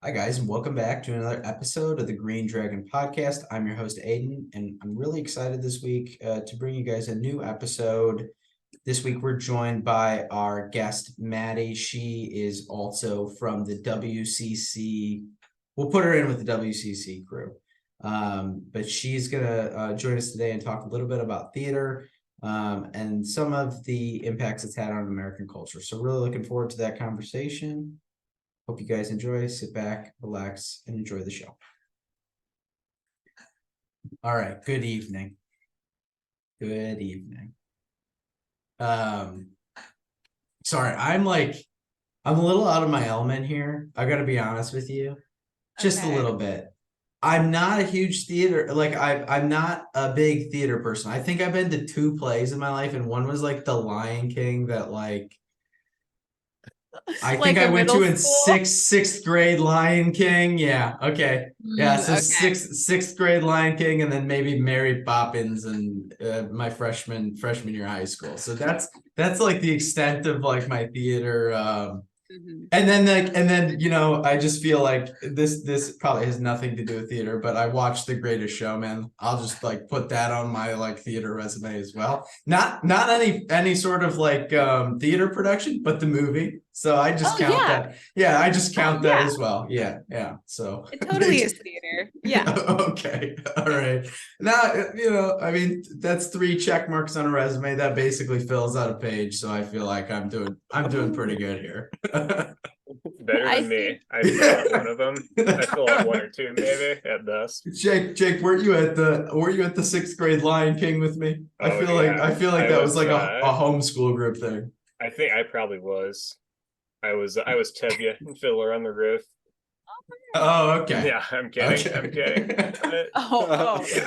Hi, guys, and welcome back to another episode of the Green Dragon Podcast. I'm your host, Aiden, and I'm really excited this week to bring you guys a new episode. This week, we're joined by our guest, Maddie. She is also from the WCC. We'll put her in with the WCC crew. But she's going to join us today and talk a little bit about theater and some of the impacts it's had on American culture. So, really looking forward to that conversation. Hope you guys enjoy. Sit back, relax, and enjoy the show. All right. Good evening. Good evening. Sorry, I'm a little out of my element here. I gotta be honest with you. Just a little bit. I'm not a huge theater, I'm not a big theater person. I think I've been to 2 plays in my life, and one was like The Lion King that I think I went to in sixth grade. Lion King. Yeah. Okay. Yeah. So Okay. sixth grade Lion King, and then maybe Mary Poppins and my freshman year of high school. So that's like the extent of like my theater. And then I just feel like this probably has nothing to do with theater, but I watched The Greatest Showman. I'll just like put that on my like theater resume as well. Not any sort of like theater production, but the movie. So I just count that. Yeah, I just count that as well. Yeah. So it totally is theater. Yeah. Okay. All right. Now, I mean, that's 3 check marks on a resume. That basically fills out a page. So I feel like I'm doing pretty good here. Better than me. I fill out one of them. I fill out 1 or 2 maybe at best. Jake, were you at the 6th grade Lion King with me? I feel like that was like a homeschool group thing. I think I probably was. I was Tevye and Fiddler on the Roof. Oh, okay. Yeah, I'm kidding. Okay. I'm kidding. I was about to say,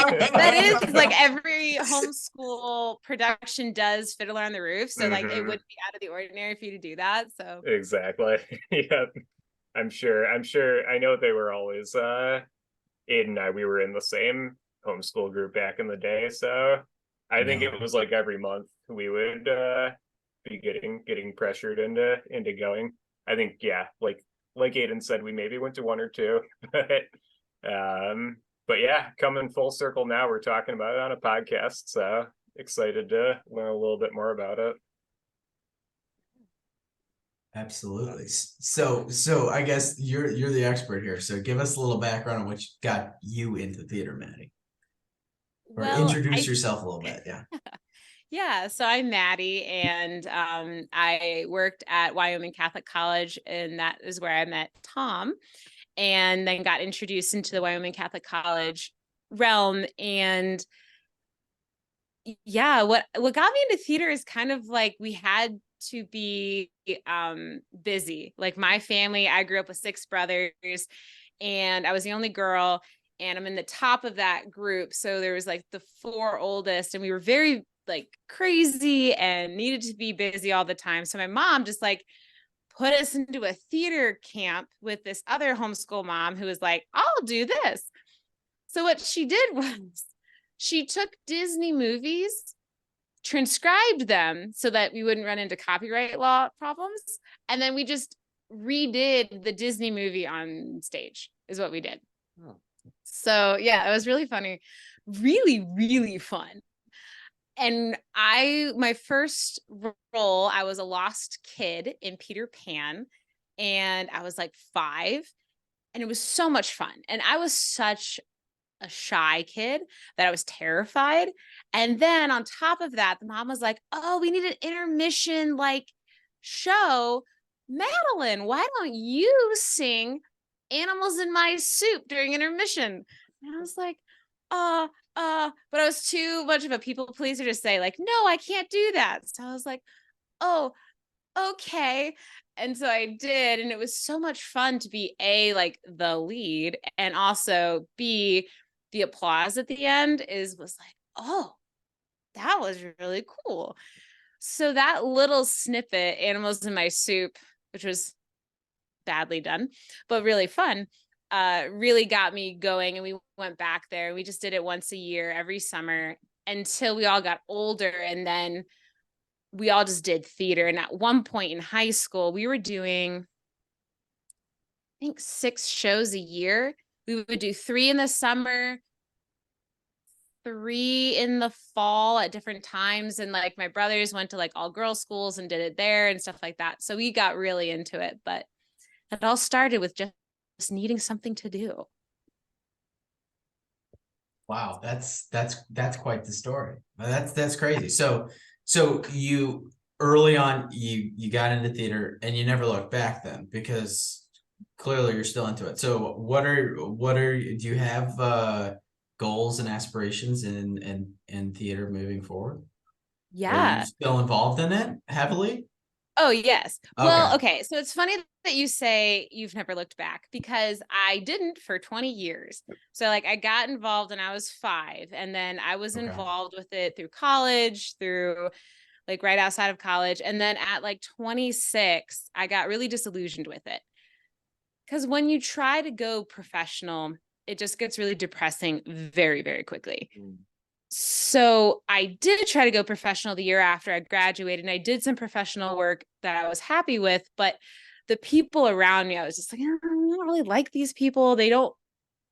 like, that is like every homeschool production does Fiddler on the Roof. So like it would be out of the ordinary for you to do that. So exactly. Yeah. I'm sure. I know they were always Aiden and I, we were in the same homeschool group back in the day. So I think it was like every month we would be getting pressured into going. I think, yeah, like Aiden said, we maybe went to 1 or 2, but yeah, coming full circle now, we're talking about it on a podcast. So excited to learn a little bit more about it. Absolutely. So I guess you're the expert here. So give us a little background on what got you into theater, Maddie. Or introduce yourself a little bit. Yeah. Yeah, so I'm Maddie, and I worked at Wyoming Catholic College, and that is where I met Tom, and then got introduced into the Wyoming Catholic College realm. And yeah, what got me into theater is kind of like we had to be busy. Like my family, I grew up with 6 brothers, and I was the only girl, and I'm in the top of that group. So there was like the 4 oldest, and we were very like crazy and needed to be busy all the time. So my mom just like put us into a theater camp with this other homeschool mom who was like, I'll do this. So what she did was she took Disney movies, transcribed them so that we wouldn't run into copyright law problems, and then we just redid the Disney movie on stage is what we did. So yeah, it was really funny, really, really fun. And my first role, I was a lost kid in Peter Pan, and I was like 5, and it was so much fun. And I was such a shy kid that I was terrified. And then on top of that, the mom was like, oh, we need an intermission like show. Madeline, why don't you sing Animals in My Soup during intermission? And I was like, but I was too much of a people pleaser to say like, no, I can't do that. So I was like, oh, okay. And so I did. And it was so much fun to be like the lead, and also the applause at the end was like, oh, that was really cool. So that little snippet, Animals in My Soup, which was badly done, but really fun, really got me going. And we went back there. We just did it once a year, every summer, until we all got older. And then we all just did theater. And at one point in high school, we were doing, I think 6 shows a year. We would do 3 in the summer, 3 in the fall at different times. And like my brothers went to like all girls schools and did it there and stuff like that. So we got really into it, but it all started with just needing something to do. Wow, that's quite the story. That's crazy. So you early on you got into theater and you never looked back then because clearly you're still into it. So do you have goals and aspirations in theater moving forward? Are you Yeah. still involved in it heavily? Oh, yes. Well, Okay. okay. So it's funny that you say you've never looked back because I didn't for 20 years. So like I got involved when I was 5 and then I was Okay. involved with it through college, through like right outside of college. And then at like 26, I got really disillusioned with it. Because when you try to go professional, it just gets really depressing very, very quickly. So I did try to go professional the year after I graduated, and I did some professional work that I was happy with, but the people around me, I was just like, I don't really like these people. They don't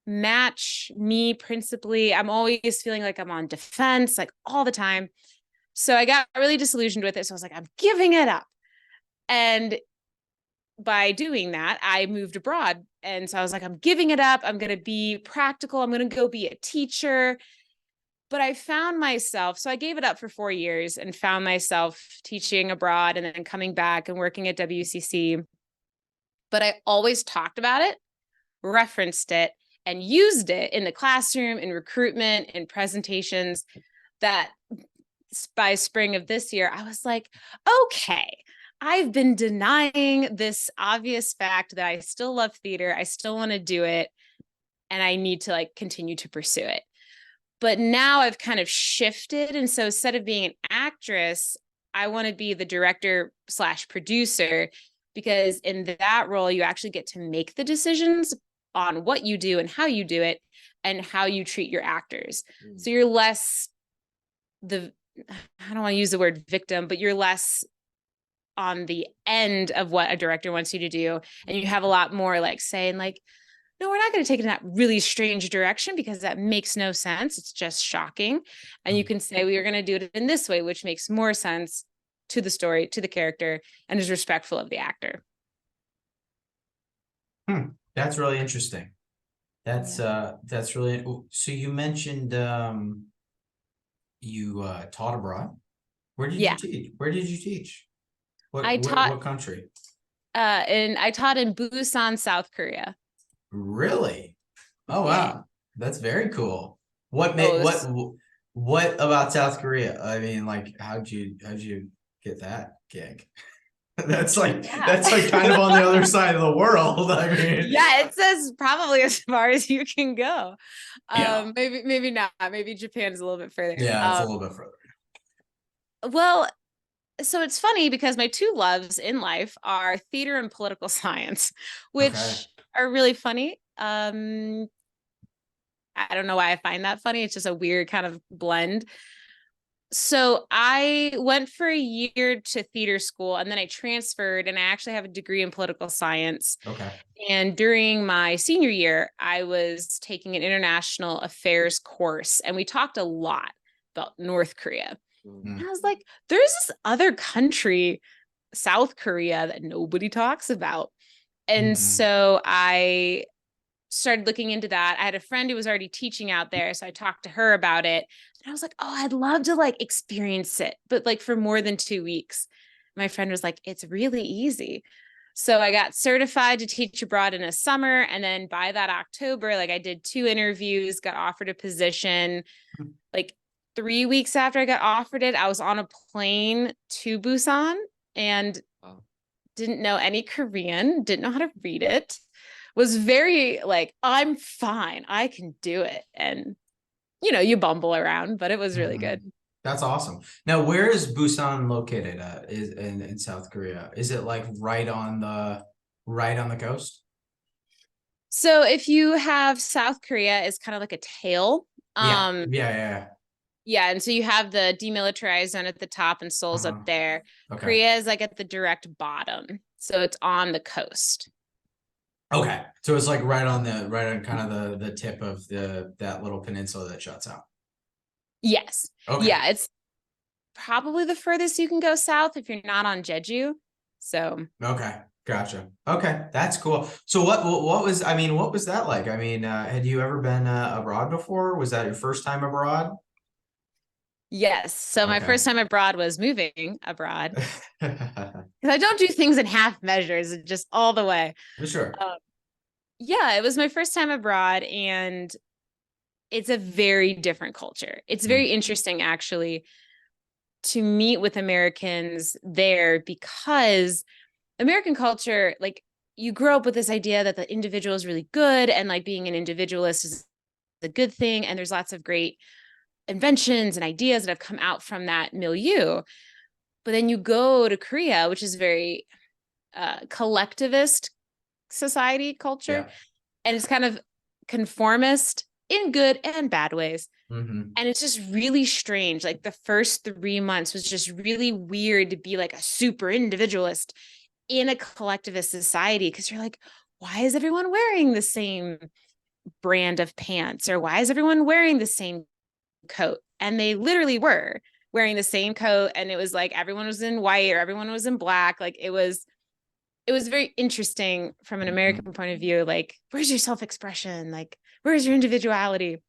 match me principally. I'm always feeling like I'm on defense, like all the time. So I got really disillusioned with it. So I was like, I'm giving it up. And by doing that, I moved abroad. And so I was like, I'm giving it up. I'm going to be practical. I'm going to go be a teacher. But I found myself, so I gave it up for 4 years and found myself teaching abroad and then coming back and working at WCC. But I always talked about it, referenced it, and used it in the classroom, in recruitment, in presentations that by spring of this year, I was like, okay, I've been denying this obvious fact that I still love theater. I still want to do it. And I need to like continue to pursue it. But now I've kind of shifted. And so instead of being an actress, I want to be the director / producer, because in that role, you actually get to make the decisions on what you do and how you do it and how you treat your actors. So you're less I don't want to use the word victim, but you're less on the end of what a director wants you to do. And you have a lot more like saying like, no, we're not going to take it in that really strange direction because that makes no sense. It's just shocking. And you can say, we are going to do it in this way, which makes more sense to the story, to the character, and is respectful of the actor. That's really interesting. That's really, so you mentioned you taught abroad. Where did you teach? Where did you teach? What country? And I taught in Busan, South Korea. Really? Oh wow, that's very cool. What about South Korea? I mean, like, how'd you get that gig? That's like kind of on the other side of the world. I mean, yeah, it says probably as far as you can go. Yeah. Maybe not. Maybe Japan's a little bit further. Yeah, it's a little bit further. Well, so it's funny because my 2 loves in life are theater and political science, which are really funny. I don't know why I find that funny. It's just a weird kind of blend. So I went for a year to theater school and then I transferred and I actually have a degree in political science. Okay. And during my senior year, I was taking an international affairs course and we talked a lot about North Korea. And I was like, there's this other country, South Korea, that nobody talks about. And so I started looking into that. I had a friend who was already teaching out there. So I talked to her about it. And I was like, oh, I'd love to like experience it, but like for more than 2 weeks. My friend was like, it's really easy. So I got certified to teach abroad in a summer. And then by that October, like I did 2 interviews, got offered a position. Like 3 weeks after I got offered it, I was on a plane to Busan and didn't know any Korean, didn't know how to read it, was very like, I'm fine, I can do it. And, you bumble around, but it was really good. That's awesome. Now, where is Busan located at? Is in South Korea? Is it like right on the coast? So if you have South Korea is kind of like a tail. Yeah. Yeah, and so you have the demilitarized zone at the top and Seoul's up there. Okay. Korea is like at the direct bottom. So it's on the coast. Okay. So it's like right on kind of the tip of that little peninsula that shuts out. Yes. Okay. Yeah, it's probably the furthest you can go south if you're not on Jeju. So Okay. Gotcha. Okay. That's cool. So what was, I mean, what was that like? I mean, had you ever been abroad before? Was that your first time abroad? yes. So my Okay. first time abroad was moving abroad. Because I don't do things in half measures, just all the way. For sure. Yeah, it was my first time abroad, and it's a very different culture. It's Mm, very interesting, actually, to meet with Americans there because American culture, like, you grow up with this idea that the individual is really good and like being an individualist is a good thing. And there's lots of great inventions and ideas that have come out from that milieu. But then you go to Korea, which is very collectivist society culture, yeah. and it's kind of conformist in good and bad ways. Hmm. And it's just really strange. Like the first 3 months was just really weird to be like a super individualist in a collectivist society, because you're like, why is everyone wearing the same brand of pants, or why is everyone wearing the same coat? And they literally were wearing the same coat, and it was like everyone was in white or everyone was in black. Like it was very interesting from an American point of view. Like, where's your self-expression? Like, where's your individuality?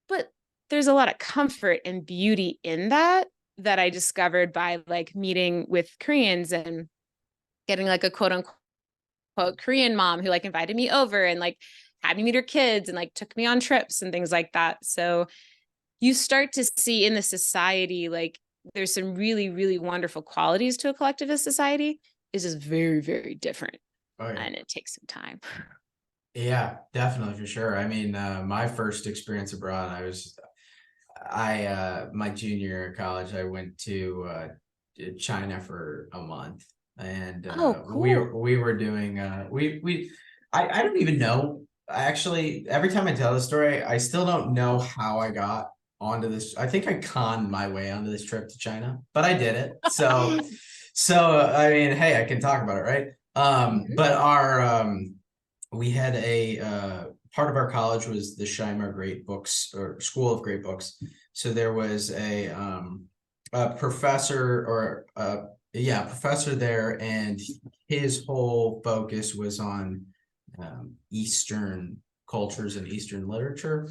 But there's a lot of comfort and beauty in that I discovered by like meeting with Koreans and getting like a quote unquote Korean mom who like invited me over and like had me meet her kids and like took me on trips and things like that. So you start to see in the society, like, there's some really, really wonderful qualities to a collectivist society. It's just very, very different. Oh yeah. And it takes some time. Yeah, definitely for sure. I mean, my first experience abroad, my junior year of college, I went to China for a month, and Oh, cool. we were doing I don't even know. Actually, every time I tell the story, I still don't know how I got onto this. I think I conned my way onto this trip to China, but I did it. So I mean, hey, I can talk about it, right? Mhm. But we had a part of our college was the Shimer Great Books or School of Great Books. So there was a professor or professor there, and his whole focus was on Eastern cultures and Eastern literature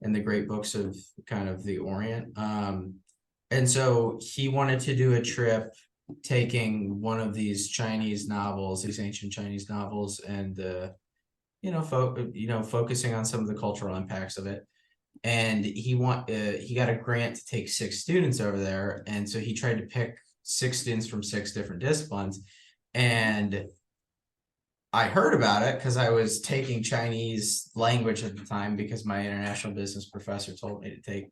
and the great books of kind of the Orient. And so he wanted to do a trip taking one of these Chinese novels, these ancient Chinese novels, and focusing on some of the cultural impacts of it. And he got a grant to take 6 students over there, and so he tried to pick 6 students from 6 different disciplines. And I heard about it because I was taking Chinese language at the time because my international business professor told me to take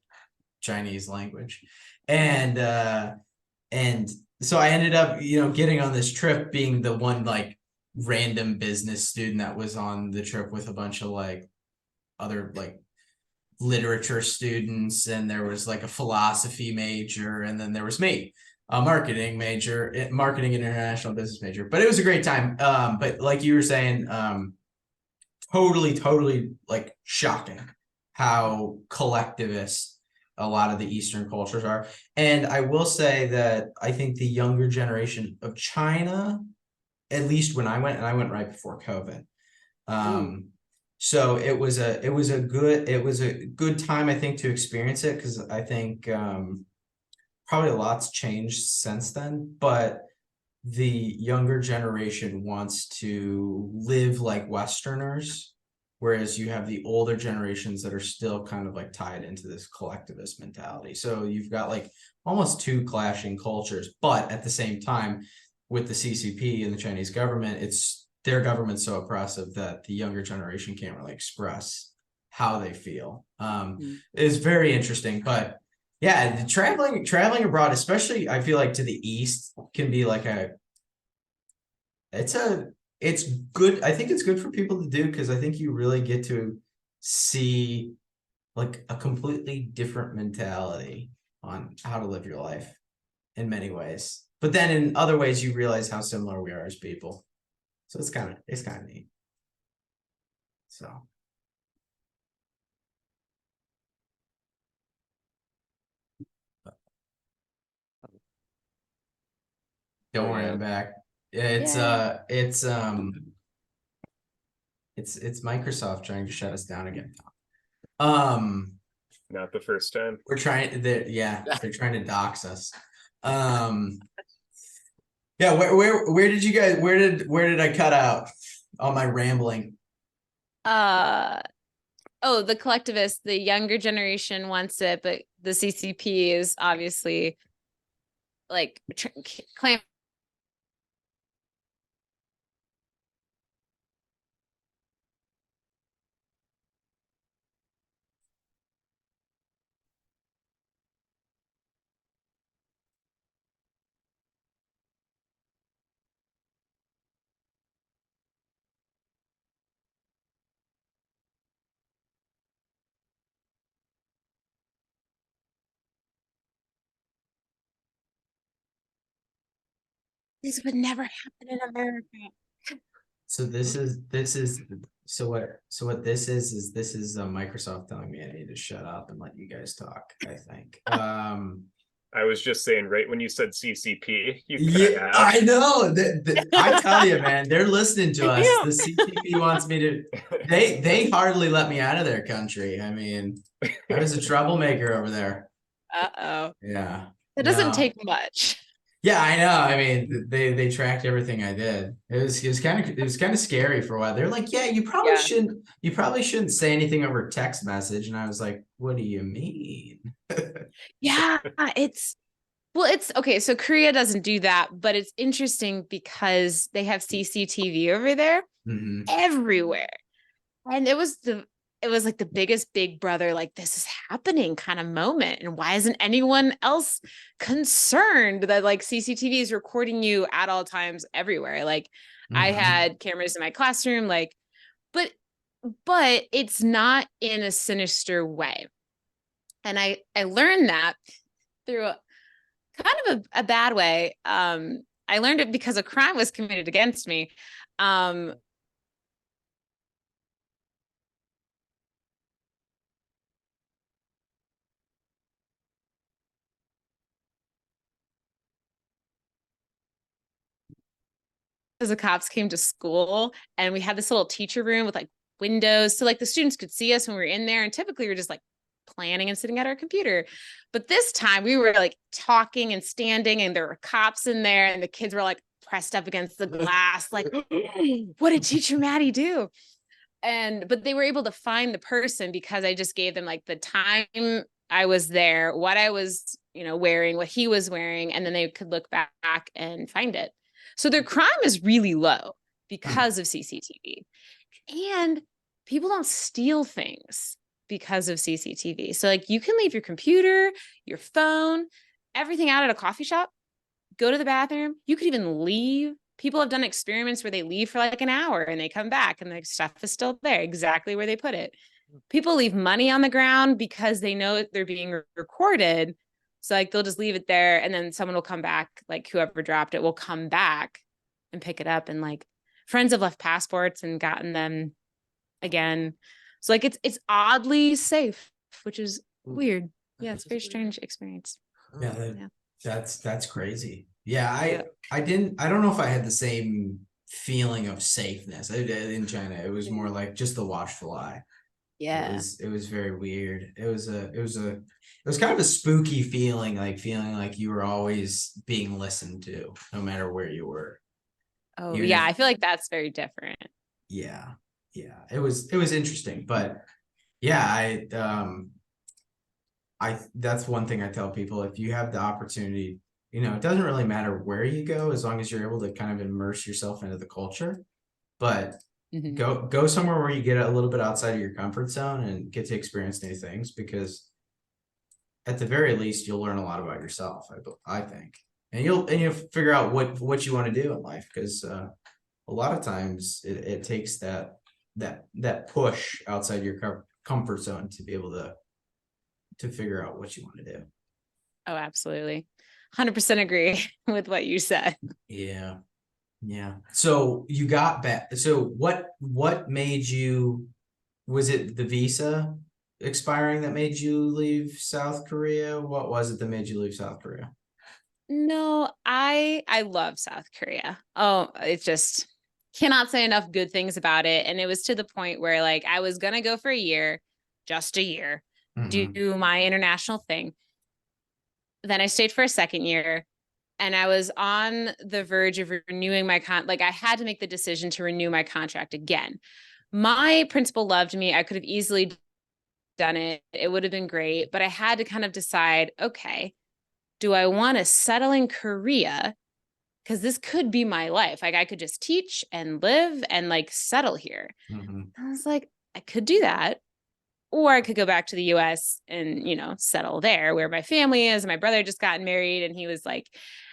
Chinese language, and so I ended up getting on this trip being the one like random business student that was on the trip with a bunch of like other like literature students, and there was like a philosophy major, and then there was me, a marketing major, marketing and international business major. But it was a great time. But like you were saying, totally like shocking how collectivist a lot of the Eastern cultures are. And I will say that I think the younger generation of China, at least when I went, and I went right before COVID. Ooh. So it was a good time, I think, to experience it, because I think probably a lot's changed since then, but the younger generation wants to live like Westerners, whereas you have the older generations that are still kind of like tied into this collectivist mentality. So you've got like almost two clashing cultures, but at the same time, with the CCP and the Chinese government, it's their government's so oppressive that the younger generation can't really express how they feel. Mm. It's very interesting, but yeah, traveling abroad, especially I feel like to the east, can be like it's a it's good. I think it's good for people to do because I think you really get to see like a completely different mentality on how to live your life in many ways. But then in other ways you realize how similar we are as people. So it's kind of neat. So. Don't worry, I'm back. It's Microsoft trying to shut us down again. Not the first time. We're trying they're trying to dox us. Yeah, where did you guys where did I cut out on my rambling? The collectivist, the younger generation wants it, but the CCP is obviously like claim. This would never happen in America. So what this is Microsoft telling me I need to shut up and let you guys talk, I think. I was just saying, right when you said CCP, you yeah, I know that I tell you, man, they're listening to us. The CCP wants me to. They hardly let me out of their country. I mean, I was a troublemaker over there. Uh-oh. Yeah, it doesn't take much. Yeah, I know. I mean, they tracked everything I did. It was kind of scary for a while. They're like, yeah, you probably shouldn't say anything over text message. And I was like, what do you mean? Yeah, it's okay. So Korea doesn't do that, but it's interesting because they have CCTV over there everywhere. And it was like the biggest Big Brother, like this is happening kind of moment. And why isn't anyone else concerned that like CCTV is recording you at all times everywhere? Like I had cameras in my classroom, like, but it's not in a sinister way. And I learned that through kind of a bad way. I learned it because a crime was committed against me. As the cops came to school, and we had this little teacher room with like windows, so like the students could see us when we were in there, and typically we're just like planning and sitting at our computer. But this time we were like talking and standing, and there were cops in there, and the kids were like pressed up against the glass like what did teacher Maddie do? But they were able to find the person because I just gave them like the time I was there, what I was wearing, what he was wearing, and then they could look back and find it. So their crime is really low because of CCTV. And people don't steal things because of CCTV. So like you can leave your computer, your phone, everything out at a coffee shop, go to the bathroom. You could even leave. People have done experiments where they leave for like an hour and they come back and the stuff is still there, exactly where they put it. People leave money on the ground because they know they're being recorded. So like they'll just leave it there, and then someone will come back, like whoever dropped it will come back and pick it up. And like friends have left passports and gotten them again. So like it's oddly safe, which is weird. Yeah, it's a very strange experience. Yeah, that's crazy. Yeah, I don't know if I had the same feeling of safeness in China. It was more like just the watchful eye. Yeah, it was very weird. It was kind of a spooky feeling like you were always being listened to, no matter where you were. Oh yeah, I feel like that's very different. Yeah, it was interesting, but yeah, that's one thing I tell people. If you have the opportunity, it doesn't really matter where you go as long as you're able to kind of immerse yourself into the culture. But go somewhere where you get a little bit outside of your comfort zone and get to experience new things, because at the very least you'll learn a lot about yourself, I think, and you'll figure out what you want to do in life, because a lot of times it takes that push outside your comfort zone to be able to figure out what you want to do. Oh, absolutely. 100% agree with what you said. Yeah. So you got back. So what made you Was it the visa expiring that made you leave South Korea? What was it that made you leave South Korea? No, I love South Korea. Oh, it's just cannot say enough good things about it. And it was to the point where like I was gonna go for a year, just a year, do Mm-hmm. my international thing. Then I stayed for a second year and I was on the verge of renewing my like I had to make the decision to renew my contract again. My principal loved me. I could have easily done it. It would have been great, but I had to kind of decide, okay, do I want to settle in Korea? Because this could be my life. Like I could just teach and live and like settle here. Mm-hmm. I was like, I could do that. Or I could go back to the US and, settle there where my family is. My brother just gotten married and he was like,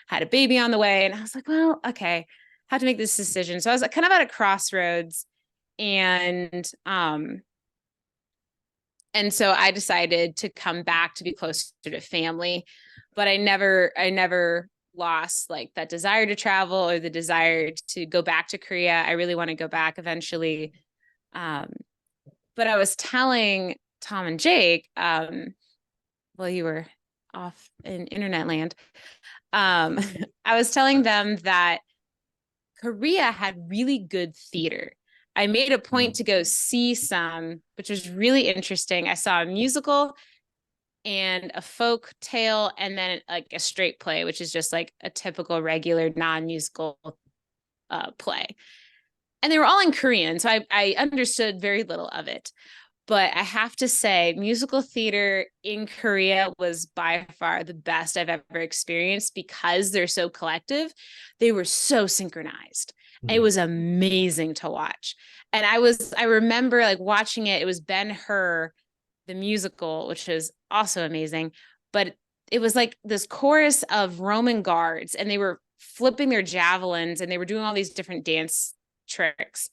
had a baby on the way. And I was like, well, okay, have to make this decision. So I was kind of at a crossroads. And so I decided to come back to be closer to family, but I never lost like that desire to travel or the desire to go back to Korea. I really want to go back eventually. But I was telling Tom and Jake, while you were off in internet land, I was telling them that Korea had really good theater. I made a point to go see some, which was really interesting. I saw a musical and a folk tale and then like a straight play, which is just like a typical regular non-musical play. And they were all in Korean, so I understood very little of it. But I have to say, musical theater in Korea was by far the best I've ever experienced because they're so collective. They were so synchronized. It was amazing to watch. And I remember like watching it. It was Ben-Hur, the musical, which was also amazing. But it was like this chorus of Roman guards, and they were flipping their javelins and they were doing all these different dance tricks.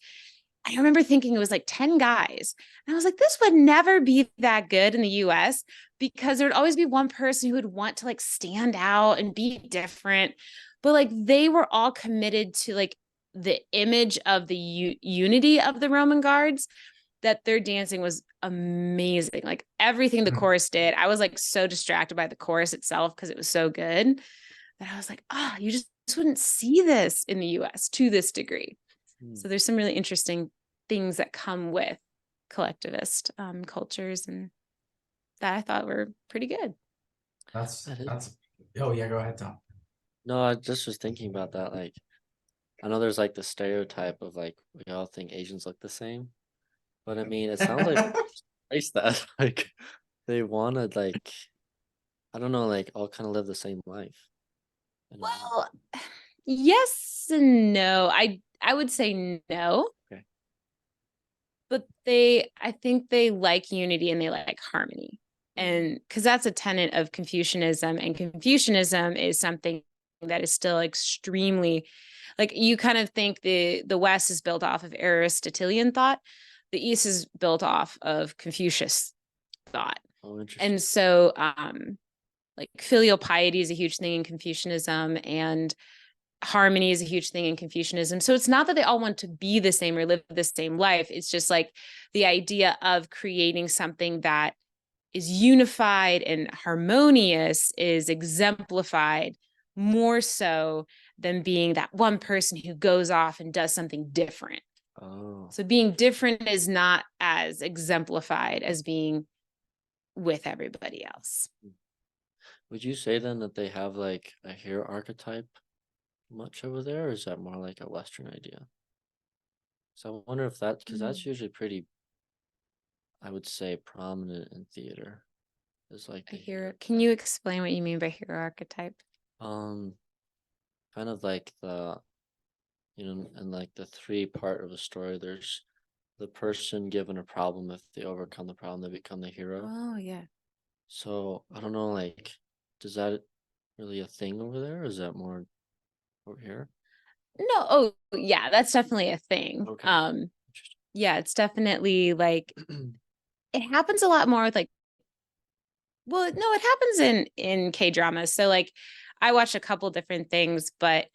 I remember thinking it was like 10 guys. And I was like, this would never be that good in the US because there would always be one person who would want to like stand out and be different. But like they were all committed to like the image of the unity of the Roman guards, that their dancing was amazing. Like everything the chorus did, I was like so distracted by the chorus itself because it was so good that I was like, you just wouldn't see this in the US to this degree. So there's some really interesting things that come with collectivist cultures and that I thought were pretty good. That's oh yeah, go ahead, Tom. No, I just was thinking about that. Like, I know there's like the stereotype of like we all think Asians look the same, but I mean, it sounds like it's that like they wanted like I don't know, like all kind of live the same life. Well, yes and no. I would say no. Okay. But I think they like unity and they like harmony. And because that's a tenet of Confucianism, and Confucianism is something that is still extremely like you kind of think the West is built off of Aristotelian thought. The East is built off of Confucius thought. Oh, interesting. And so like filial piety is a huge thing in Confucianism, and harmony is a huge thing in Confucianism. So it's not that they all want to be the same or live the same life. It's just like the idea of creating something that is unified and harmonious is exemplified more so than being that one person who goes off and does something different. Oh. So being different is not as exemplified as being with everybody else. Would you say then that they have like a hero archetype much over there, or is that more like a Western idea? So I wonder if that, because that's usually pretty, I would say, prominent in theater. Is like A hero. Can you explain what you mean by hero archetype? Kind of like the, and like the three part of a story. There's the person given a problem. If they overcome the problem, they become the hero. Oh yeah. So I don't know, like, does that really a thing over there, or is that more over here? No, oh yeah, that's definitely a thing. Okay. Yeah, it's definitely like it happens a lot more with like, well, no, it happens in K-dramas. So like I watched a couple different things, but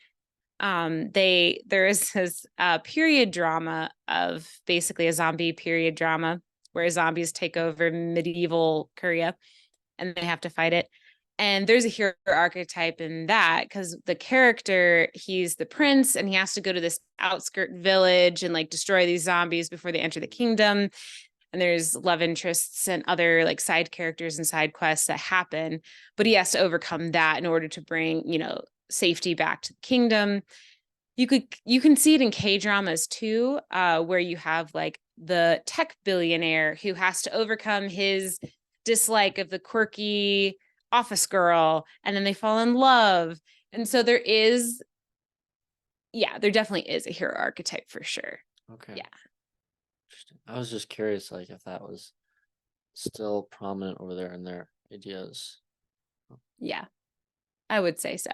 there is this period drama of basically a zombie period drama where zombies take over medieval Korea and they have to fight it. And there's a hero archetype in that because the character, he's the prince and he has to go to this outskirt village and like destroy these zombies before they enter the kingdom. And there's love interests and other like side characters and side quests that happen, but he has to overcome that in order to bring, safety back to the kingdom. You can see it in K-dramas too, where you have like the tech billionaire who has to overcome his dislike of the quirky office girl, and then they fall in love. And so there definitely is a hero archetype for sure. Okay. Yeah. Interesting. I was just curious, like, if that was still prominent over there in their ideas. Yeah, I would say so.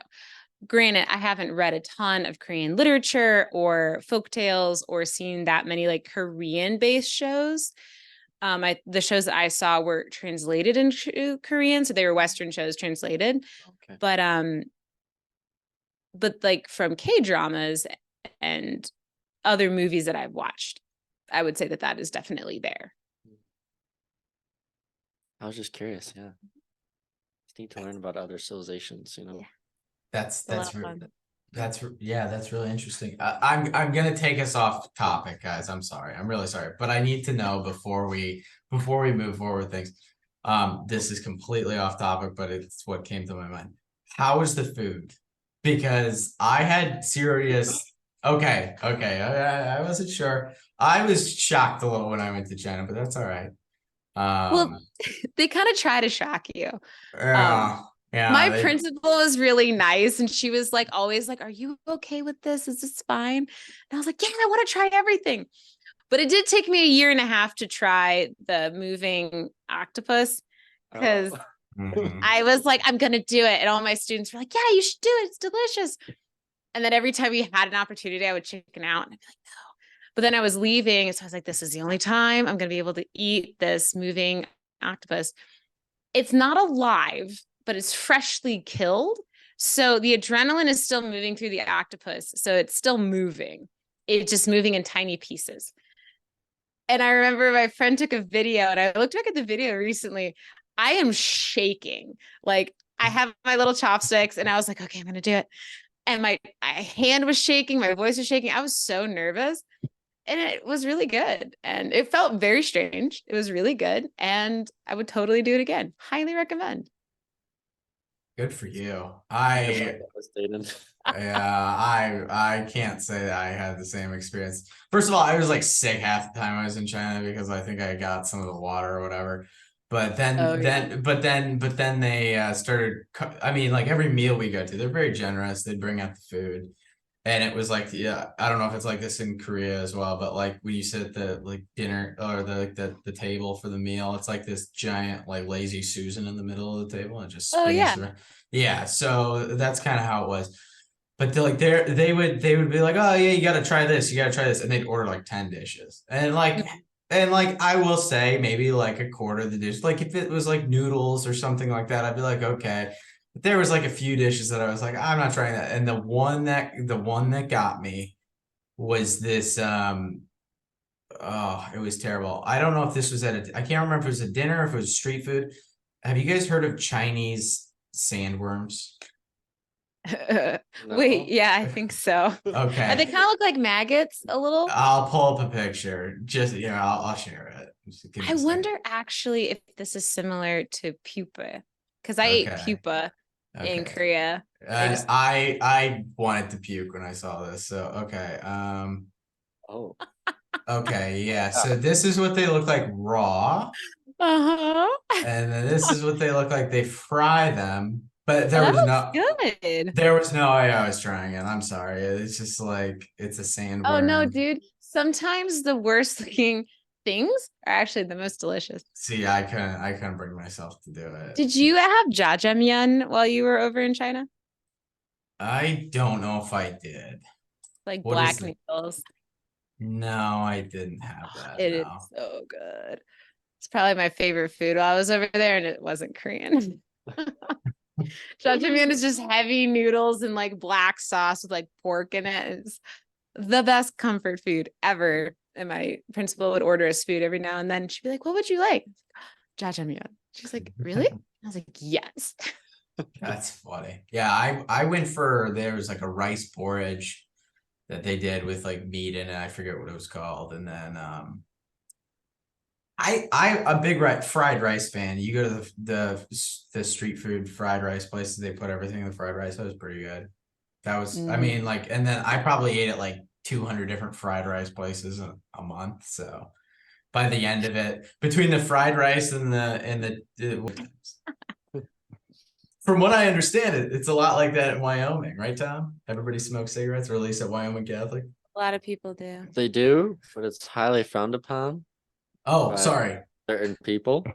Granted, I haven't read a ton of Korean literature or folktales or seen that many like Korean-based shows. The shows that I saw were translated into Korean, so they were Western shows translated. Okay. But like from K-dramas and other movies that I've watched, I would say that is definitely there. I was just curious. Yeah. Just need to learn about other civilizations, Yeah. That's fun. that's really interesting. I'm gonna take us off topic, guys. I'm sorry. I'm really sorry, but I need to know before we move forward with things. This is completely off topic, but it's what came to my mind. How was the food? Because I had serious. Okay. I wasn't sure. I was shocked a little when I went to China, but that's all right. Well, they kind of try to shock you. Yeah, my principal was really nice, and she was like always like, "Are you okay with this? Is this fine?" And I was like, "Yeah, I want to try everything." But it did take me a year and a half to try the moving octopus because I was like, "I'm gonna do it," and all my students were like, "Yeah, you should do it. It's delicious." And then every time we had an opportunity, I would chicken out, and I'd be like, "No." But then I was leaving, so I was like, "This is the only time I'm gonna be able to eat this moving octopus." It's not alive, but it's freshly killed. So the adrenaline is still moving through the octopus. So it's still moving. It's just moving in tiny pieces. And I remember my friend took a video and I looked back at the video recently. I am shaking. Like I have my little chopsticks and I was like, okay, I'm going to do it. And my hand was shaking. My voice was shaking. I was so nervous. And it was really good. And it felt very strange. It was really good. And I would totally do it again. Highly recommend. Good for you. Yeah, I can't say that I had the same experience. First of all, I was like sick half the time I was in China because I think I got some of the water or whatever. But then they started. I mean, like every meal we go to, they're very generous. They'd bring out the food. And it was like, yeah, I don't know if it's like this in Korea as well, but like when you sit at the like dinner or the table for the meal, it's like this giant like lazy Susan in the middle of the table and it just spins around. Yeah, so that's kind of how it was. But they would be like, oh yeah, you gotta try this, and they'd order like 10 dishes. And like I will say maybe like a quarter of the dish, like if it was like noodles or something like that, I'd be like, okay. There was like a few dishes that I was like, I'm not trying that. And the one that got me was this it was terrible. I don't know if this was I can't remember if it was a dinner or if it was street food. Have you guys heard of Chinese sandworms? Wait, yeah, I think so. Okay. They kind of look like maggots a little. I'll pull up a picture. Just I'll share it. I wonder actually if this is similar to pupa, because I ate pupa in Korea. I wanted to puke when I saw this. So okay. Okay, yeah. So this is what they look like raw. And then this is what they look like. They fry them, but there was no way I was trying it. I'm sorry. It's just like it's a sandworm. Oh no, dude. Sometimes the worst looking things are actually the most delicious. See, I couldn't bring myself to do it. Did you have jajangmyeon while you were over in China? I don't know if I did. Like black noodles. No, I didn't have that. It is so good. It's probably my favorite food while I was over there, and it wasn't Korean. Jajangmyeon is just heavy noodles and like black sauce with like pork in it. It's the best comfort food ever. And my principal would order us food every now and then. She'd be like, what would you like? Jajangmyeon. She's like, really? I was like, yes. That's funny. Yeah, I went for, there was like a rice porridge that they did with like meat in it. I forget what it was called. And then I a big fried rice fan. You go to the street food fried rice places, they put everything in the fried rice. That was pretty good. That was, I mean, like, and then I probably ate at like 200 different fried rice places a month. So by the end of it, between the fried rice and from what I understand, it's a lot like that in Wyoming, right, Tom? Everybody smokes cigarettes, or at least at Wyoming Catholic. A lot of people do. They do, but it's highly frowned upon Oh, by sorry. certain people.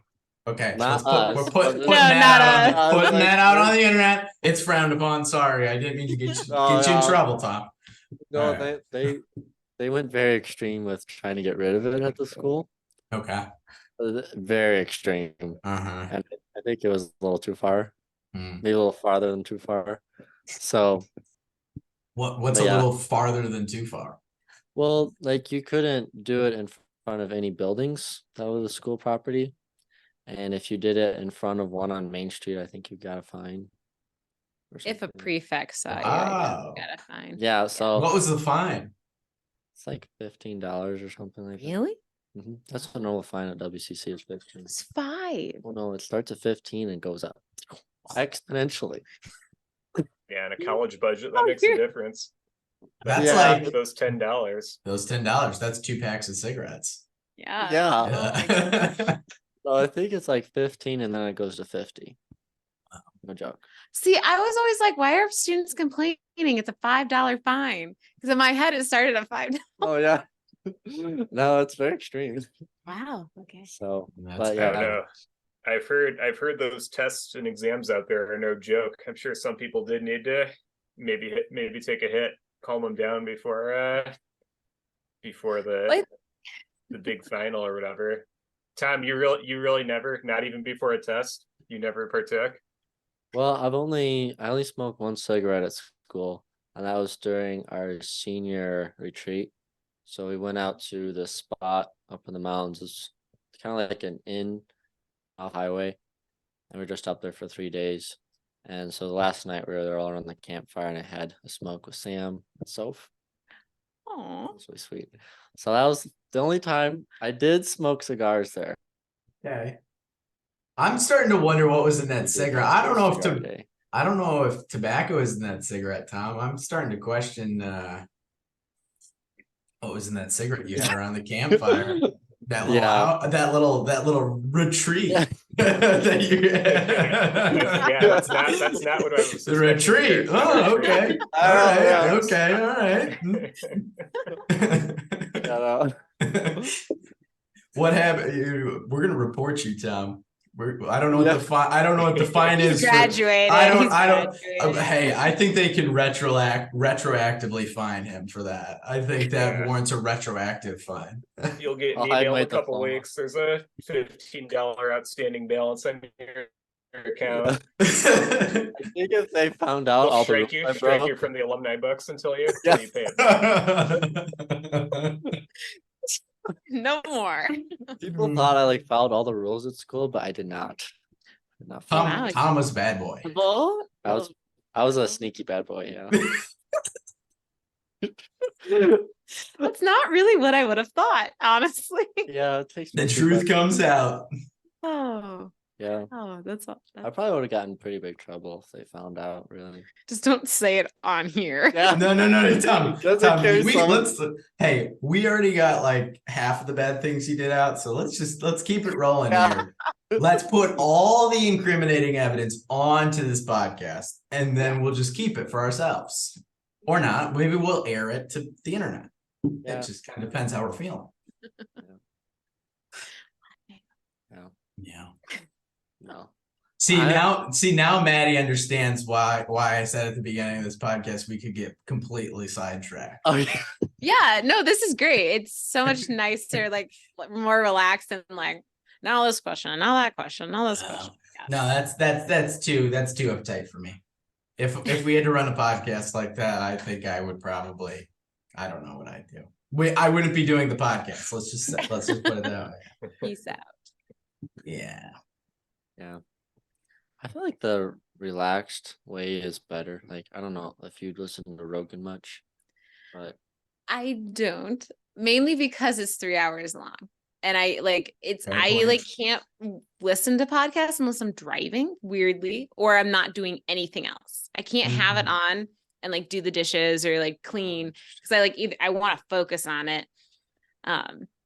Okay, Not we're us. putting No, not us. that out on the internet. It's frowned upon. Sorry, I didn't mean to get you in trouble, Tom. No, All they went very extreme with trying to get rid of it at the school. Okay. Very extreme. Uh-huh. And I think it was a little too far. Hmm. Maybe a little farther than too far. So What's But a yeah. little farther than too far? well, like you couldn't do it in front of any buildings that was the school property. And if you did it in front of one on Main Street, I think you got a fine. Or If a something. prefect saw you, I Wow. guess you gotta find. Yeah, so What was the fine? it's like $15 or something like that. Really? That's the normal fine at WCC is 15. It's 5. Well, no, it starts at 15 and goes up exponentially. Yeah, in a college budget, that Oh, makes a you're- difference. That's Yeah. like Those $10. those $10. That's 2 packs of cigarettes. Yeah. Yeah. Oh my Yeah. So I think it's like 15 and then it goes to 50. No joke. See, I was always like, why are students complaining? It's a $5 fine. Because in my head, it started at $5. Oh yeah. No, it's very extreme. Wow. Okay. So, That's but I yeah, don't know. I've heard those tests and exams out there are no joke. I'm sure some people did need to maybe take a hit, calm them down before the Like- the big final or whatever. Tom, you really never, not even before a test, you never partook. well, I only smoked one cigarette at school, and that was during our senior retreat. So we went out to this spot up in the mountains. It's kind of like an inn off highway, and we were just up there for 3 days. And so the last night we were there all around the campfire, and I had a smoke with Sam and Soph. Aw. It was really sweet. So that was the only time I did smoke cigars there. Okay. I'm starting to wonder what was in that cigarette. I don't know Cigar day. I don't know if tobacco is in that cigarette, Tom. I'm starting to question what was in that cigarette you had around the campfire. That little Yeah. that little retreat. Yeah. that you Yeah, that's not what I was the retreat. expecting. Oh, okay. All right. Yeah. Okay. All right. Yeah, no. What happened? We're gonna report you, Tom. I don't know what I don't know what the fine He's is. For, graduated. I don't. He's I don't. graduated. Hey, I think they can retroactively fine him for that. I think that Yeah. warrants a retroactive fine. You'll get an I'll hide email in my a couple diploma. weeks. There's a $15 outstanding balance on your account. I think if they found out They'll all the strike rules I you broke, from the alumni books until you Yeah. pay it back. No more. people thought I like followed all the rules at school, but I did not. Did not follow. Wow. Tom was a bad boy. Bull? I was a sneaky bad boy, yeah. That's not really what I would have thought, honestly. Yeah, it takes The me too truth much. comes out. Oh, Yeah. that's all. I probably would have gotten in pretty big trouble if they found out, really. Just don't say it on here. Yeah. No, Tom. Just in Tom, case someone- hey, we already got like half of the bad things he did out, so let's keep it rolling Yeah. here. Let's put all the incriminating evidence onto this podcast, and then we'll just keep it for ourselves. Or not. Maybe we'll air it to the internet. Yeah. It just kind of depends how we're feeling. Yeah. Yeah. No. See now Maddie understands why I said at the beginning of this podcast we could get completely sidetracked. Oh yeah. Yeah, no, this is great. It's so much nicer, like more relaxed and like now this question, now that question, now this question. No, that's too uptight for me. If we had to run a podcast like that, I think I would probably I don't know what I'd do. I wouldn't be doing the podcast. Let's just put it that way. Peace out. Yeah. Yeah. I feel like the relaxed way is better. Like, I don't know if you'd listen to Rogan much, but I don't, mainly because it's 3 hours long. And I Fair point. can't listen to podcasts unless I'm driving, weirdly, or I'm not doing anything else. I can't have it on and like do the dishes or like clean because I want to focus on it.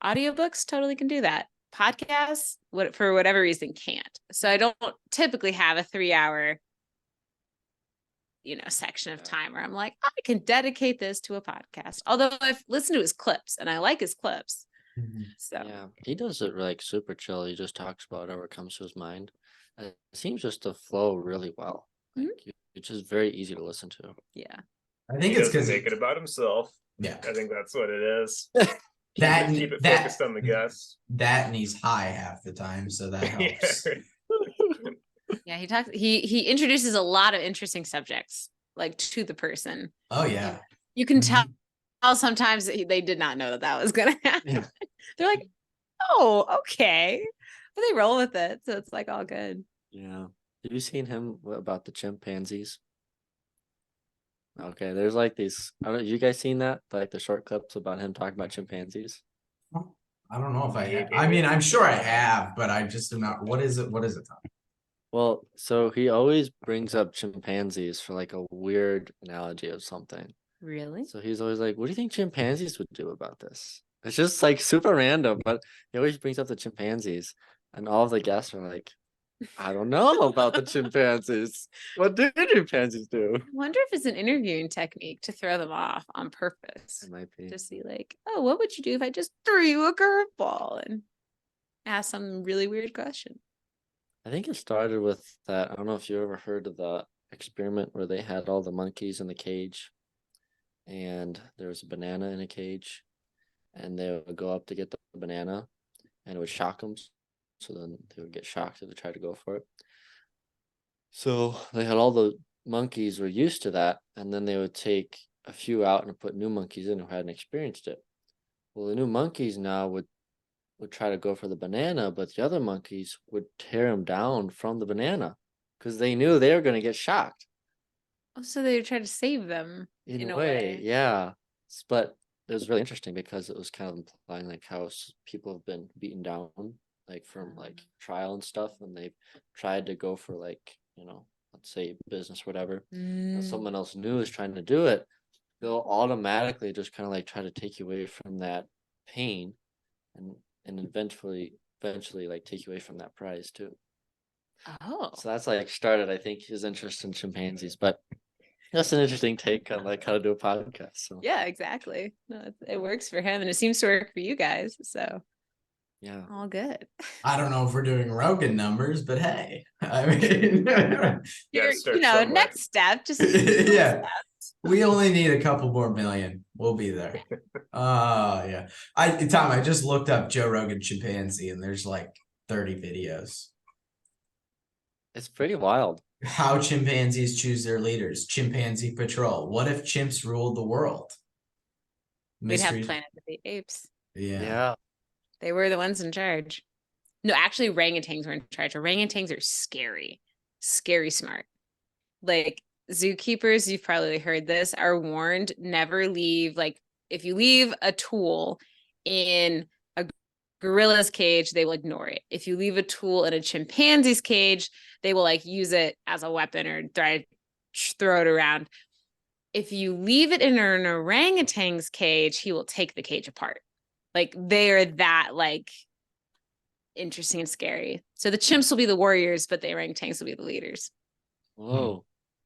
Audiobooks totally can do that. Podcasts, for whatever reason, can't. So I don't typically have a 3 hour section of time where I'm like, I can dedicate this to a podcast. Although I've listened to his clips and I like his clips. So yeah, he does it like super chill. He just talks about whatever comes to his mind. And it seems just to flow really well. Like it's just very easy to listen to. yeah. I think He it's doesn't because make it about himself. yeah, I think that's what it is. that Keep it focused on the guests. that and he's high half the time, so that helps. Yeah, he introduces a lot of interesting subjects like to the person. Oh yeah. You can tell sometimes that they did not know that was gonna happen. Yeah. They're like, oh, okay. But they roll with it, so it's like all good. Yeah. Have you seen him about the chimpanzees? Okay, there's like these. I don't know. You guys seen that? Like the short clips about him talking about chimpanzees? I don't know if I have. I mean, I'm sure I have, but I just am not. What is it? What is it, Tom? Well, so he always brings up chimpanzees for like a weird analogy of something. Really? So he's always like, what do you think chimpanzees would do about this? It's just like super random, but he always brings up the chimpanzees. And all of the guests are like, I don't know about the chimpanzees. What do chimpanzees do? I wonder if it's an interviewing technique to throw them off on purpose. It might be. To see like, oh, what would you do if I just threw you a curveball and ask some really weird question? I think it started with that. I don't know if you ever heard of the experiment where they had all the monkeys in the cage and there was a banana in a cage and they would go up to get the banana and it would shock them. So then they would get shocked if they tried to go for it. So they had all the monkeys were used to that, and then they would take a few out and put new monkeys in who hadn't experienced it. Well, the new monkeys now would try to go for the banana, but the other monkeys would tear them down from the banana because they knew they were going to get shocked. Oh, so they tried to save them In a way, yeah. But it was really interesting because it was kind of implying like how people have been beaten down, like from like trial and stuff, and they've tried to go for like, let's say business, whatever. And someone else new is trying to do it, they'll automatically just kind of like try to take you away from that pain and eventually like take you away from that prize too. Oh. So that's like started, I think, his interest in chimpanzees. But that's an interesting take on like how to do a podcast. So yeah, exactly. No, it works for him and it seems to work for you guys. So yeah, all good. I don't know if we're doing Rogan numbers, but hey, I mean, next step, just yeah. We only need a couple more million. We'll be there. Yeah. Tom, I just looked up Joe Rogan chimpanzee and there's like 30 videos. it's pretty wild. How chimpanzees choose their leaders. Chimpanzee Patrol. What if chimps ruled the world? We'd have Planet of the Apes. Yeah. They were the ones in charge. No, actually, orangutans were in charge. Orangutans are scary, scary smart. Like zookeepers, you've probably heard this, are warned never leave. Like if you leave a tool in a gorilla's cage, they will ignore it. If you leave a tool in a chimpanzee's cage, they will like use it as a weapon or throw it around. If you leave it in an orangutan's cage, he will take the cage apart. Like they are that like interesting and scary. So the chimps will be the warriors, but the orangutans will be the leaders. Whoa.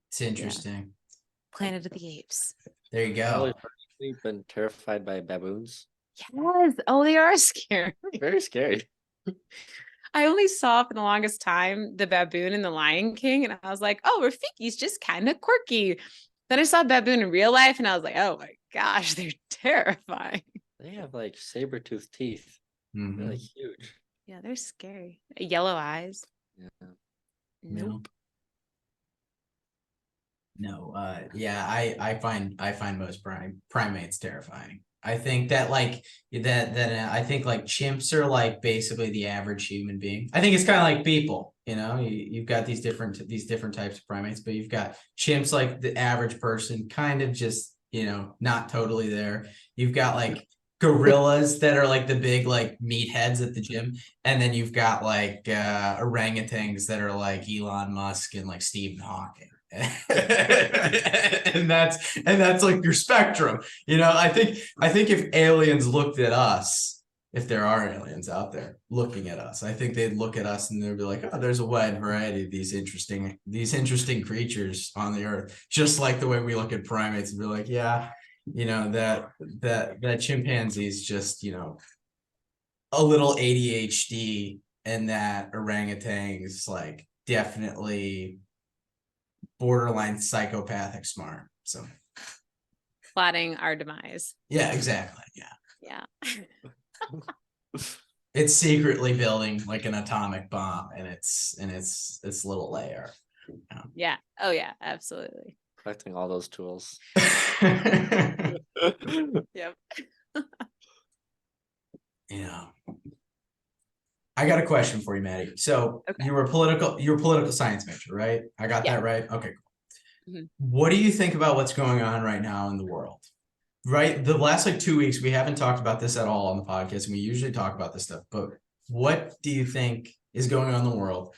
It's interesting. Yeah. Planet of the Apes. There you go. You've been terrified by baboons? Yes. Oh, they are scary. Very scary. I only saw for the longest time the baboon in The Lion King, and I was like, oh, Rafiki's just kind of quirky. Then I saw baboon in real life, and I was like, oh my gosh, they're terrifying. They have like saber-toothed teeth. They're like huge. Yeah, they're scary. Yellow eyes. Yeah. Nope. No, yeah, I find most primates terrifying. I think that like I think like chimps are like basically the average human being. I think it's kind of like people, you've got these different types of primates, but you've got chimps like the average person, kind of just, not totally there. You've got like gorillas that are like the big like meatheads at the gym, and then you've got like orangutans that are like Elon Musk and like Stephen Hawking. and that's like your spectrum. I think if aliens looked at us, if there are aliens out there looking at us, I think they'd look at us and they'd be like, oh, there's a wide variety of these interesting creatures on the earth, just like the way we look at primates and be like, yeah, that chimpanzee is just, a little ADHD, and that orangutan's like definitely borderline psychopathic smart. So Plotting our demise. yeah, exactly. Yeah. It's secretly building like an atomic bomb in its little lair. Yeah. Oh yeah, absolutely. Collecting all those tools. Yep. Yeah. I got a question for you, Maddie. So Okay. you're a political science major, right? I got Yeah. that right? Okay, cool. Mhm. What do you think about what's going on right now in the world? Right, the last like 2 weeks, we haven't talked about this at all on the podcast, and we usually talk about this stuff. But what do you think is going on in the world,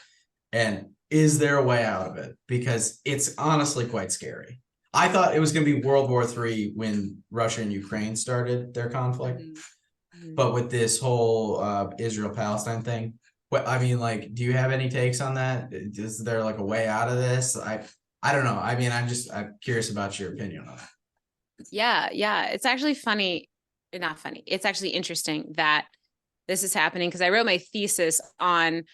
and is there a way out of it? Because it's honestly quite scary. I thought it was going to be World War III when Russia and Ukraine started their conflict, Mhm. but with this whole Israel-Palestine thing, I mean, like, do you have any takes on that? Is there like a way out of this? I don't know. I mean, I'm curious about your opinion on it. Yeah. It's actually funny, not funny. It's actually interesting that this is happening because I wrote my thesis on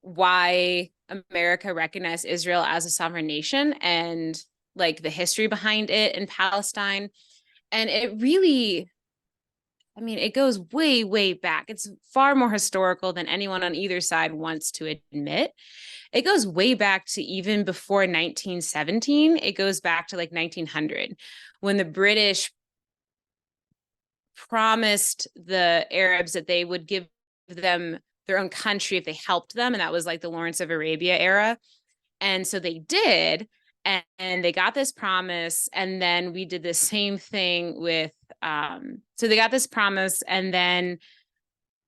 why America recognized Israel as a sovereign nation and like the history behind it in Palestine. And it really, it goes way, way back. It's far more historical than anyone on either side wants to admit. It goes way back to even before 1917. It goes back to like 1900 when the British promised the Arabs that they would give them their own country if they helped them. And that was like the Lawrence of Arabia era. And so they did. And they got this promise. And then we did the same thing with, so they got this promise. And then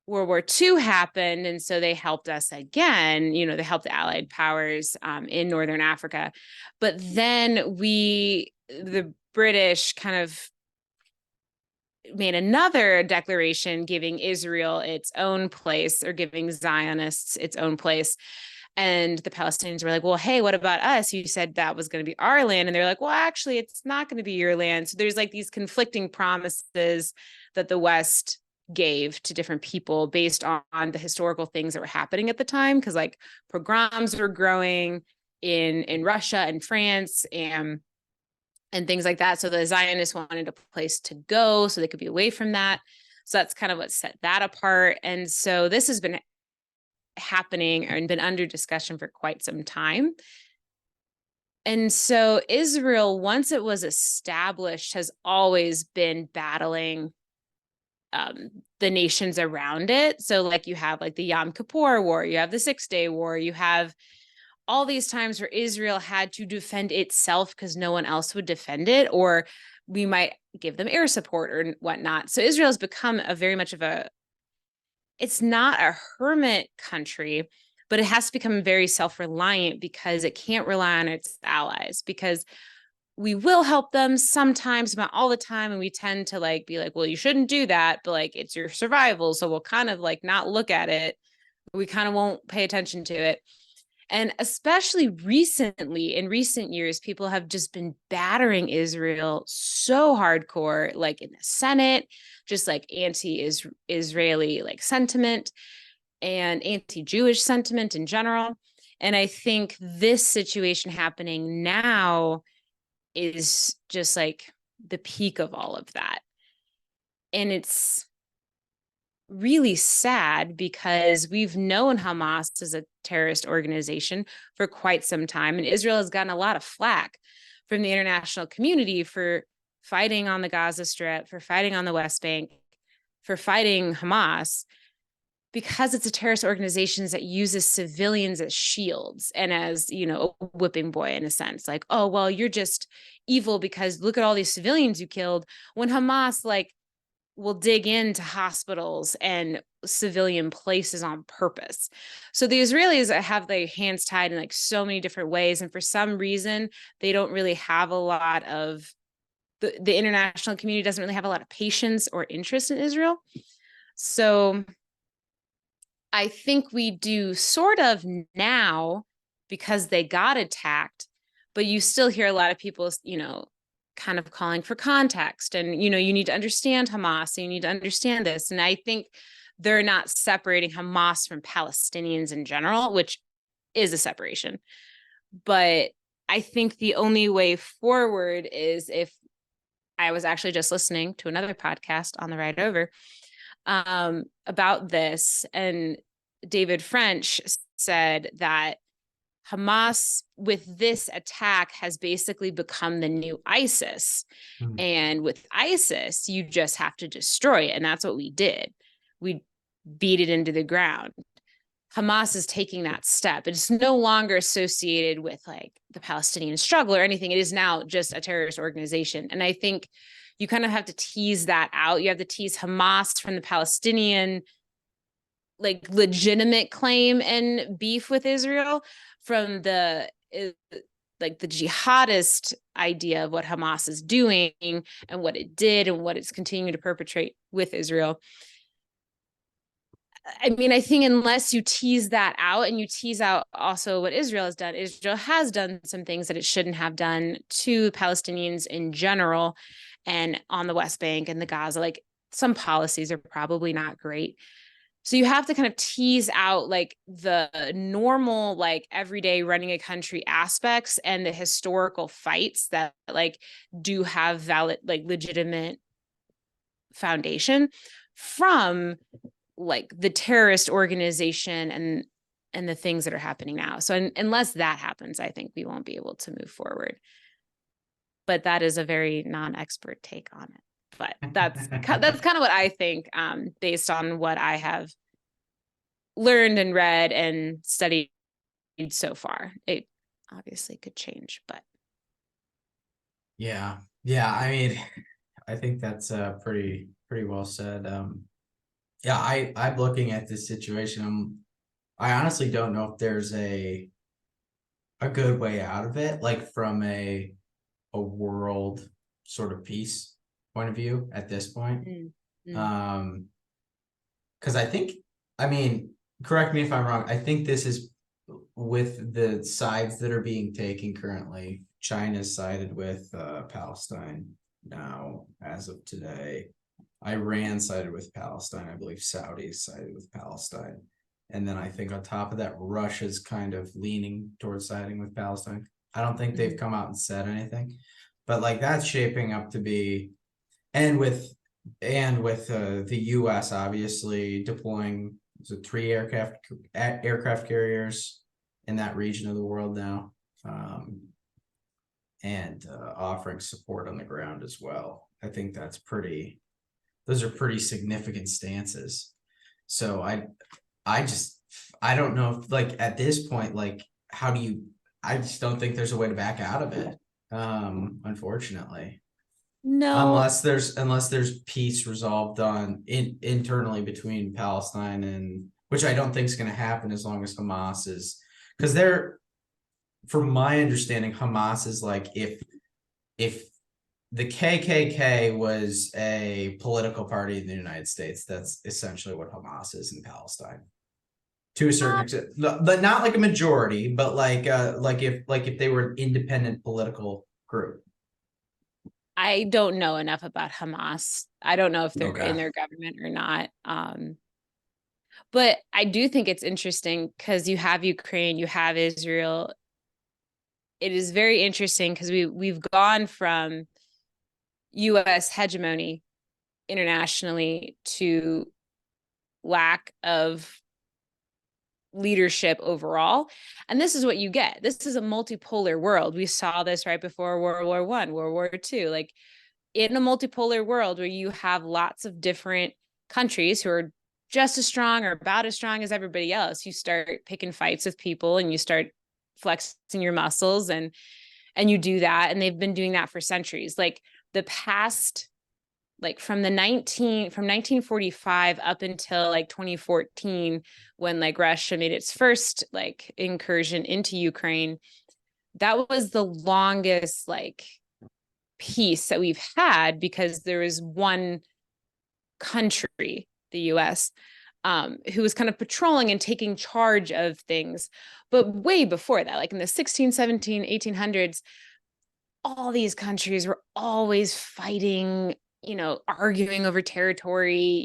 World War II happened. And so they helped us again. They helped the Allied powers in Northern Africa. But then the British kind of made another declaration giving Israel its own place, or giving Zionists its own place. And the Palestinians were like, well, hey, what about us? You said that was going to be our land. And they're like, well, actually, it's not going to be your land. So there's like these conflicting promises that the West gave to different people based on the historical things that were happening at the time. Because like pogroms were growing in Russia and France and things like that. So the Zionists wanted a place to go so they could be away from that. So that's kind of what set that apart. And so this has been happening and been under discussion for quite some time. And so Israel, once it was established, has always been battling the nations around it. So like you have like the Yom Kippur War, you have the 6-Day War, you have all these times where Israel had to defend itself because no one else would defend it, or we might give them air support or whatnot. So Israel has become it's not a hermit country, but it has to become very self-reliant because it can't rely on its allies, because we will help them sometimes, not all the time. And we tend to like be like, well, you shouldn't do that, but like it's your survival. So we'll kind of like not look at it. We kind of won't pay attention to it. And especially recently, in recent years, people have just been battering Israel so hardcore, like in the Senate, just like anti-Israeli like sentiment and anti-Jewish sentiment in general. And I think this situation happening now is just like the peak of all of that. And it's really sad because we've known Hamas as a terrorist organization for quite some time. And Israel has gotten a lot of flack from the international community for fighting on the Gaza Strip, for fighting on the West Bank, for fighting Hamas, because it's a terrorist organization that uses civilians as shields and as, a whipping boy in a sense. Like, oh, well, you're just evil because look at all these civilians you killed. When Hamas, will dig into hospitals and civilian places on purpose. So the Israelis have their hands tied in so many different ways. And for some reason, they don't really have a lot of the international community doesn't really have a lot of patience or interest in Israel. So I think we do sort of now because they got attacked, but you still hear a lot of people, kind of calling for context and, you need to understand Hamas, and you need to understand this. And I think they're not separating Hamas from Palestinians in general, which is a separation. But I think the only way forward is if I was actually just listening to another podcast on the ride over about this, and David French said that Hamas with this attack has basically become the new ISIS. Mm. And with ISIS, you just have to destroy it. And that's what we did. We beat it into the ground. Hamas is taking that step. It's no longer associated with the Palestinian struggle or anything. It is now just a terrorist organization. And I think you kind of have to tease that out. You have to tease Hamas from the Palestinian legitimate claim and beef with Israel from the jihadist idea of what Hamas is doing and what it did and what it's continuing to perpetrate with Israel. I mean, I think unless you tease that out and you tease out also what Israel has done some things that it shouldn't have done to Palestinians in general and on the West Bank and the Gaza, some policies are probably not great. So you have to kind of tease out the normal, everyday running a country aspects and the historical fights that do have valid, legitimate foundation from the terrorist organization and the things that are happening now. So unless that happens, I think we won't be able to move forward. But that is a very non-expert take on it. But that's kind of what I think, based on what I have learned and read and studied so far. It obviously could change, but Yeah. I mean, I think that's pretty well said. Yeah, I'm looking at this situation. I honestly don't know if there's a good way out of it, from a world sort of peace point of view at this point. Because I mean, correct me if I'm wrong, I think this is with the sides that are being taken currently. China's sided with Palestine now as of today. Iran sided with Palestine. I believe Saudi sided with Palestine. And then I think on top of that, Russia's kind of leaning towards siding with Palestine. I don't think they've come out and said anything, but that's shaping up to be, and with the U.S. obviously deploying 3 aircraft carriers in that region of the world now, and offering support on the ground as well. I think those are pretty significant stances. So I don't know if at this point, how do you, I just don't think there's a way to back out of it. Unfortunately. no. Unless there's peace resolved internally between Palestine and, which I don't think is going to happen as long as Hamas is, because from my understanding, Hamas is if the KKK was a political party in the United States, that's essentially what Hamas is in Palestine, to a certain extent, but not a majority, but if they were an independent political group. I don't know enough about Hamas. I don't know if they're Okay. in their government or not. But I do think it's interesting because you have Ukraine, you have Israel. It is very interesting because we've gone from U.S. hegemony internationally to lack of leadership overall. And this is what you get. This is a multipolar world. We saw this right before World War I, World War II. Like, in a multipolar world where you have lots of different countries who are just as strong or about as strong as everybody else, you start picking fights with people and you start flexing your muscles, and you do that. And they've been doing that for centuries. Like, the past, like from 1945 up until like 2014, when like Russia made its first like incursion into Ukraine, that was the longest like peace that we've had, because there was one country, the US, who was kind of patrolling and taking charge of things. But way before that, like in the 16, 17, 1800s, all these countries were always fighting, arguing over territory.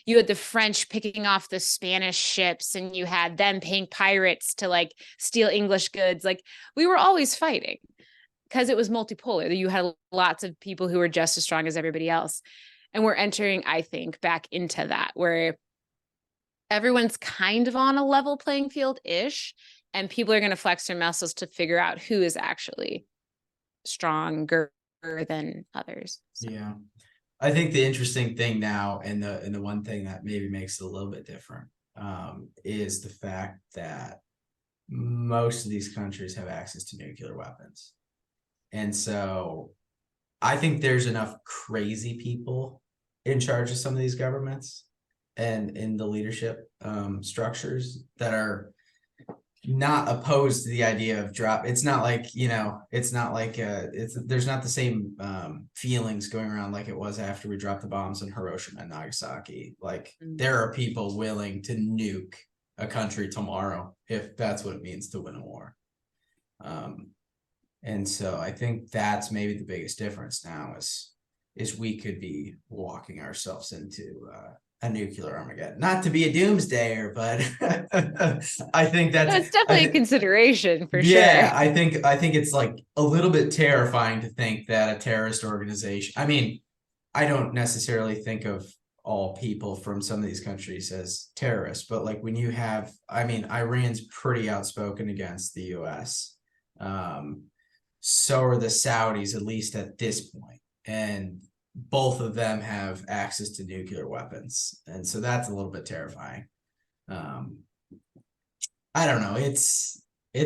You had the French picking off the Spanish ships, and you had them paying pirates to like steal English goods. Like, we were always fighting because it was multipolar. You had lots of people who were just as strong as everybody else. And we're entering, I think, back into that, where everyone's kind of on a level playing field-ish, and people are going to flex their muscles to figure out who is actually stronger than others. So. Yeah. I think the interesting thing now, and the one thing that maybe makes it a little bit different, is the fact that most of these countries have access to nuclear weapons. And so I think there's enough crazy people in charge of some of these governments and in the leadership structures that are not opposed to the idea of drop. It's not like, it's not like there's not the same feelings going around like it was after we dropped the bombs in Hiroshima and Nagasaki. Like, there are people willing to nuke a country tomorrow if that's what it means to win a war. And so I think that's maybe the biggest difference now is we could be walking ourselves into a nuclear Armageddon. Not to be a doomsdayer, but I think that's it's definitely a consideration for sure. Yeah, I think it's like a little bit terrifying to think that a terrorist organization. I mean, I don't necessarily think of all people from some of these countries as terrorists, but like when you have, I mean, Iran's pretty outspoken against the US. So are the Saudis, at least at this point. And both of them have access to nuclear weapons. And so that's a little bit terrifying. I don't know. It's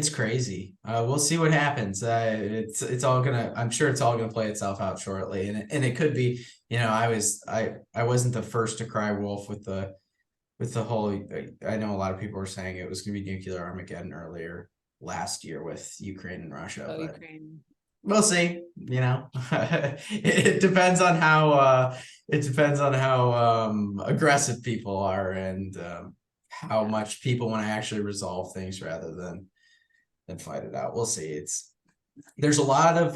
crazy. We'll see what happens. It's all gonna. I'm sure it's all gonna play itself out shortly, and it could be. I wasn't the first to cry wolf with the whole. I know a lot of people were saying it was gonna be nuclear Armageddon earlier last year with Ukraine and Russia. Oh, but Ukraine. We'll see. It depends on how aggressive people are and how much people want to actually resolve things rather than fight it out. We'll see. There's a lot of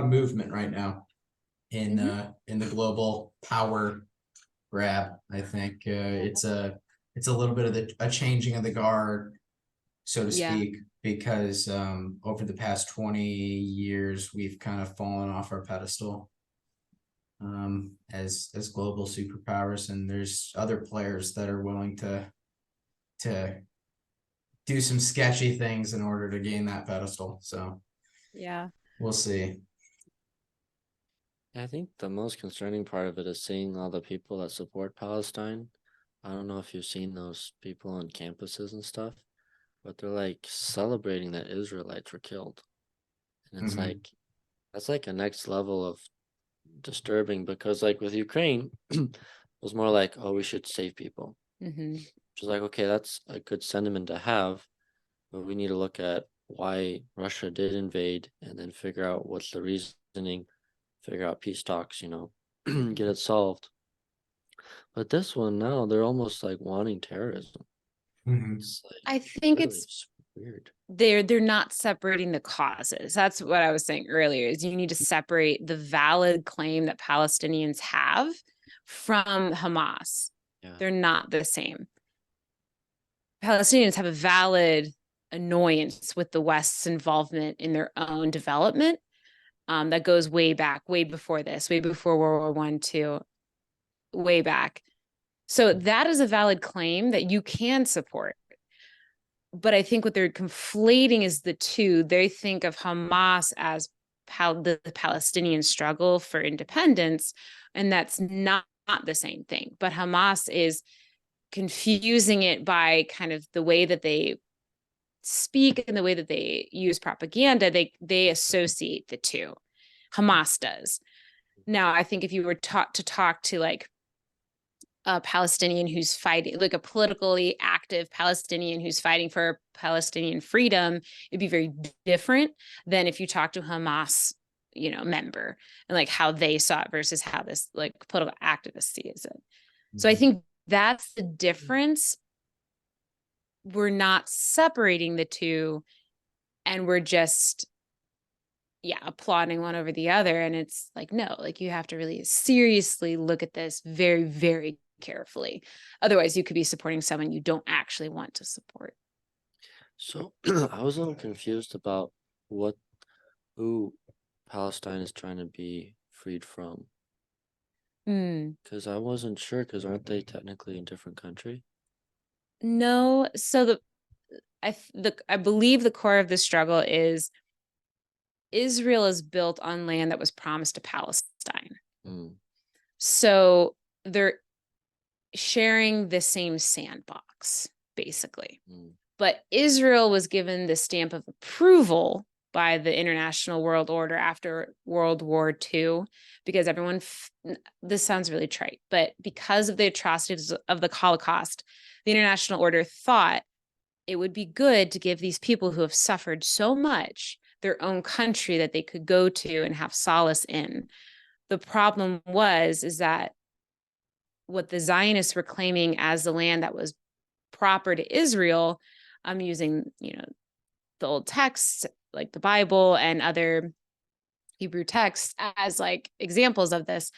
movement right now in the global power grab. I think it's a little bit of a changing of the guard, so to speak, because over the past 20 years we've kind of fallen off our pedestal as global superpowers, and there's other players that are willing to do some sketchy things in order to gain that pedestal. So we'll see. I think the most concerning part of it is seeing all the people that support Palestine. I don't know if you've seen those people on campuses and stuff, but they're like celebrating that Israelites were killed. And it's like, that's like a next level of disturbing, because like with Ukraine, it was more like, oh, we should save people. Which is like, okay, that's a good sentiment to have, but we need to look at why Russia did invade and then figure out what's the reasoning, figure out peace talks, get it solved. But this one now, they're almost like wanting terrorism. It's like, I think really it's weird. They're not separating the causes. That's what I was saying earlier, is you need to separate the valid claim that Palestinians have from Hamas. They're not the same. Palestinians have a valid annoyance with the West's involvement in their own development that goes way back, way before this, way before World War I, II. way back. So that is a valid claim that you can support. But I think what they're conflating is the two. They think of Hamas as the Palestinian struggle for independence, and that's not the same thing. But Hamas is confusing it by kind of the way that they speak and the way that they use propaganda. They associate the two. Hamas does. Now, I think if you were taught to talk to like a Palestinian who's fighting, like a politically active Palestinian who's fighting for Palestinian freedom, it'd be very different than if you talk to Hamas, member, and like how they saw it versus how this like political activist sees it. So I think that's the difference. We're not separating the two, and we're just applauding one over the other. And it's like, no, like you have to really seriously look at this very, very carefully. Otherwise, you could be supporting someone you don't actually want to support. So I was a little confused about who Palestine is trying to be freed from. Because I wasn't sure, because aren't they technically a different country? No. So I believe the core of the struggle is Israel is built on land that was promised to Palestine. So they're sharing the same sandbox, basically. But Israel was given the stamp of approval by the international world order after World War II, because this sounds really trite, but because of the atrocities of the Holocaust, the international order thought it would be good to give these people who have suffered so much their own country that they could go to and have solace in. The problem is that what the Zionists were claiming as the land that was proper to Israel, I'm using, the old texts like the Bible and other Hebrew texts as like examples of this,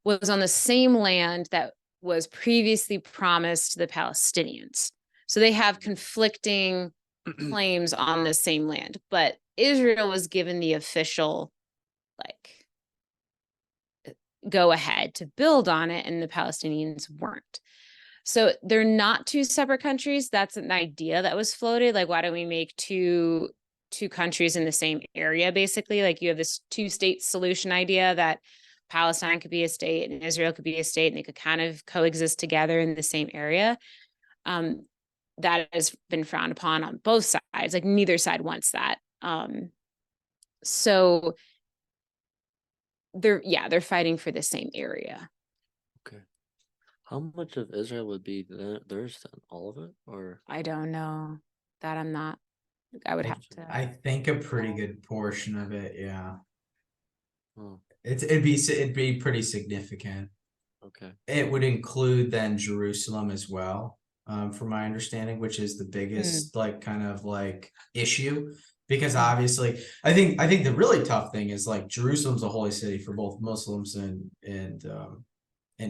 was on the same land that was previously promised to the Palestinians. So they have conflicting claims on the same land, but Israel was given the official go ahead to build on it, and the Palestinians weren't. So they're not two separate countries. That's an idea that was floated. Like, why don't we make two countries in the same area? Basically, like you have this two-state solution idea that Palestine could be a state and Israel could be a state, and they could kind of coexist together in the same area. That has been frowned upon on both sides. Like neither side wants that. So they're fighting for the same area. Okay. How much of Israel would be theirs then? All of it? Or I don't know. That I'm not. I would have to. I think a pretty good portion of it, yeah. Oh, It'd be pretty significant. okay. It would include then Jerusalem as well, from my understanding, which is the biggest issue. Because obviously, I think the really tough thing is like Jerusalem's a holy city for both Muslims and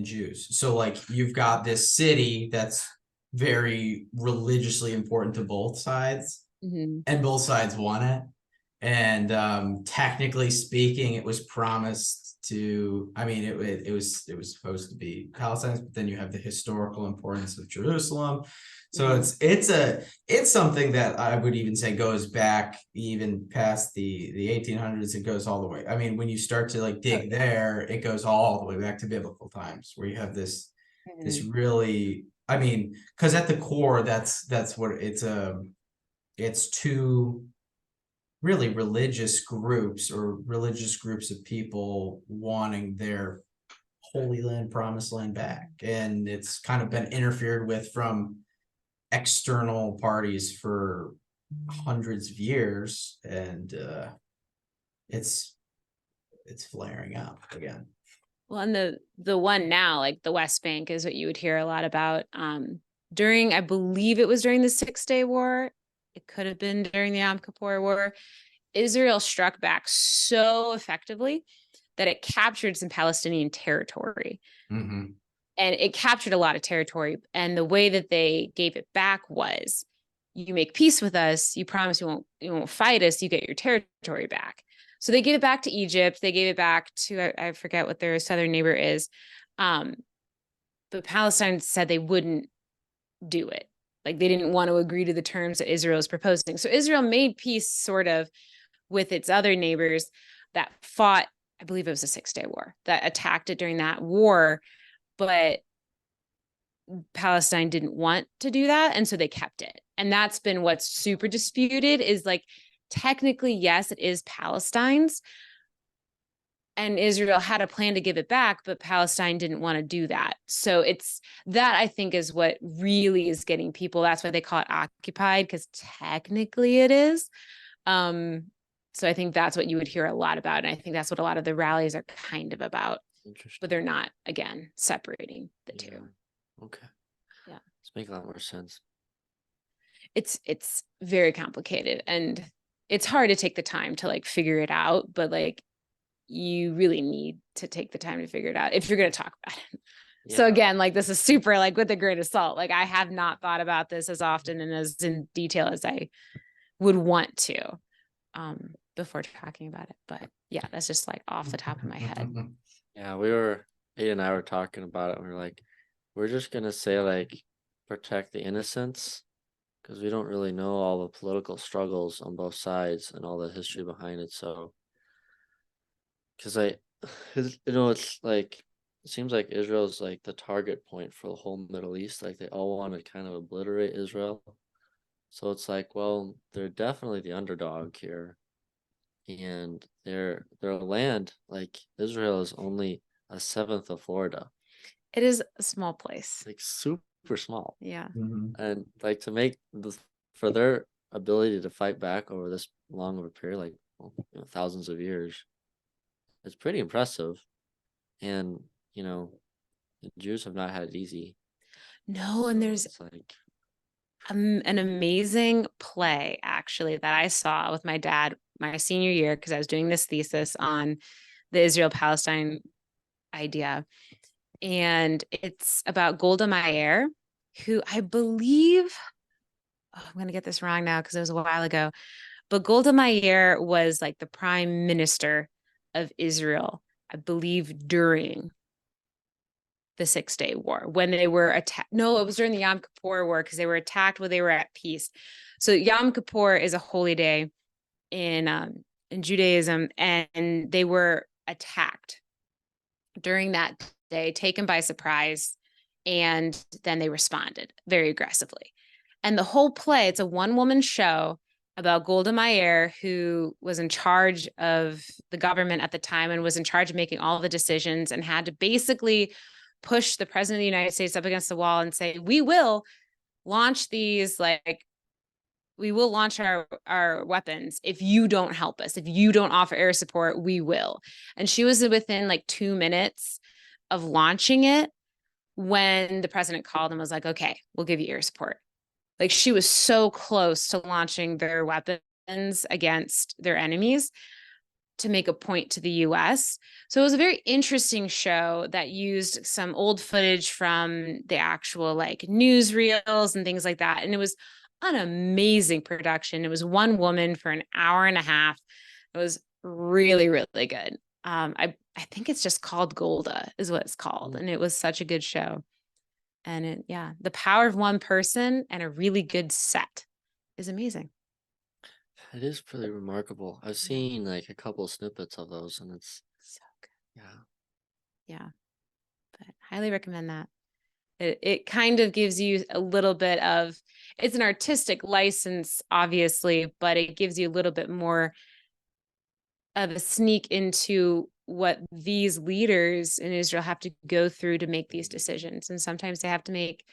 Jews. So like you've got this city that's very religiously important to both sides, and both sides want it. And technically speaking, it was promised to, I mean, it was supposed to be Palestine, but then you have the historical importance of Jerusalem. So it's something that I would even say goes back even past the 1800s. It goes all the way. I mean, when you start to like dig there, it goes all the way back to biblical times, where you have this really, I mean, because at the core, that's what it's two really religious groups of people wanting their Holy Land, Promised Land back. And it's kind of been interfered with from external parties for hundreds of years, and it's flaring up again. Well, and the one now, like the West Bank, is what you would hear a lot about. During, I believe it was during the 6-Day War. It could have been during the Yom Kippur War. Israel struck back so effectively that it captured some Palestinian territory. And it captured a lot of territory. And the way that they gave it back was, you make peace with us, you promise you won't fight us, you get your territory back. So they gave it back to Egypt. They gave it back to, I forget what their southern neighbor is. but Palestine said they wouldn't do it. Like they didn't want to agree to the terms that Israel is proposing. So Israel made peace sort of with its other neighbors that fought, I believe it was a 6-day war, that attacked it during that war, but Palestine didn't want to do that. And so they kept it. And that's been what's super disputed is like, technically, yes, it is Palestine's. And Israel had a plan to give it back, but Palestine didn't want to do that. So it's that, I think, is what really is getting people. That's why they call it occupied, because technically it is. So I think that's what you would hear a lot about. And I think that's what a lot of the rallies are kind of about, Interesting. but they're not, again, separating the Yeah. two. Okay. Yeah. It's making a lot more sense. It's very complicated, and it's hard to take the time to like figure it out, but like you really need to take the time to figure it out if you're going to talk about it. So Yeah. again, like this is super like with a grain of salt. Like I have not thought about this as often and as in detail as I would want to before talking about it. But yeah, that's just like off the top of my head. Yeah, Aiden and I were talking about it. And we were like, we're just gonna say like protect the innocents because we don't really know all the political struggles on both sides and all the history behind it. So, because it's like it seems like Israel's like the target point for the whole Middle East. Like they all want to kind of obliterate Israel. So it's like, well, they're definitely the underdog here. And their land, like Israel, is only a seventh of Florida. It is a small place. Like super small. Yeah. And like to make for their ability to fight back over this long of a period, like thousands of years, it's pretty impressive. And the Jews have not had it easy. No, and there's it's like an amazing play actually that I saw with my dad my senior year because I was doing this thesis on the Israel-Palestine idea. And it's about Golda Meir, who I believe, I'm going to get this wrong now because it was a while ago, but Golda Meir was like the prime minister of Israel, I believe, during the 6-day war when they were attacked. No, it was during the Yom Kippur war because they were attacked when they were at peace. So Yom Kippur is a holy day in Judaism, and they were attacked during that day, taken by surprise, and then they responded very aggressively. And the whole play, it's a one-woman show about Golda Meir, who was in charge of the government at the time and was in charge of making all the decisions and had to basically push the president of the United States up against the wall and say, we will launch these, like, we will launch our weapons if you don't help us. If you don't offer air support, we will. And she was within like 2 minutes of launching it when the president called and was like, okay, we'll give you air support. Like she was so close to launching their weapons against their enemies to make a point to the US. So it was a very interesting show that used some old footage from the actual like newsreels and things like that. And it was an amazing production. It was one woman for an hour and a half. It was really, really good. I think it's just called Golda is what it's called. And it was such a good show. And the power of one person and a really good set is amazing. it is pretty remarkable. I've seen like a couple snippets of those, and it's so good. Yeah. But highly recommend that. It kind of gives you a little bit of, it's an artistic license, obviously, but it gives you a little bit more of a sneak into what these leaders in Israel have to go through to make these decisions. And sometimes they have to make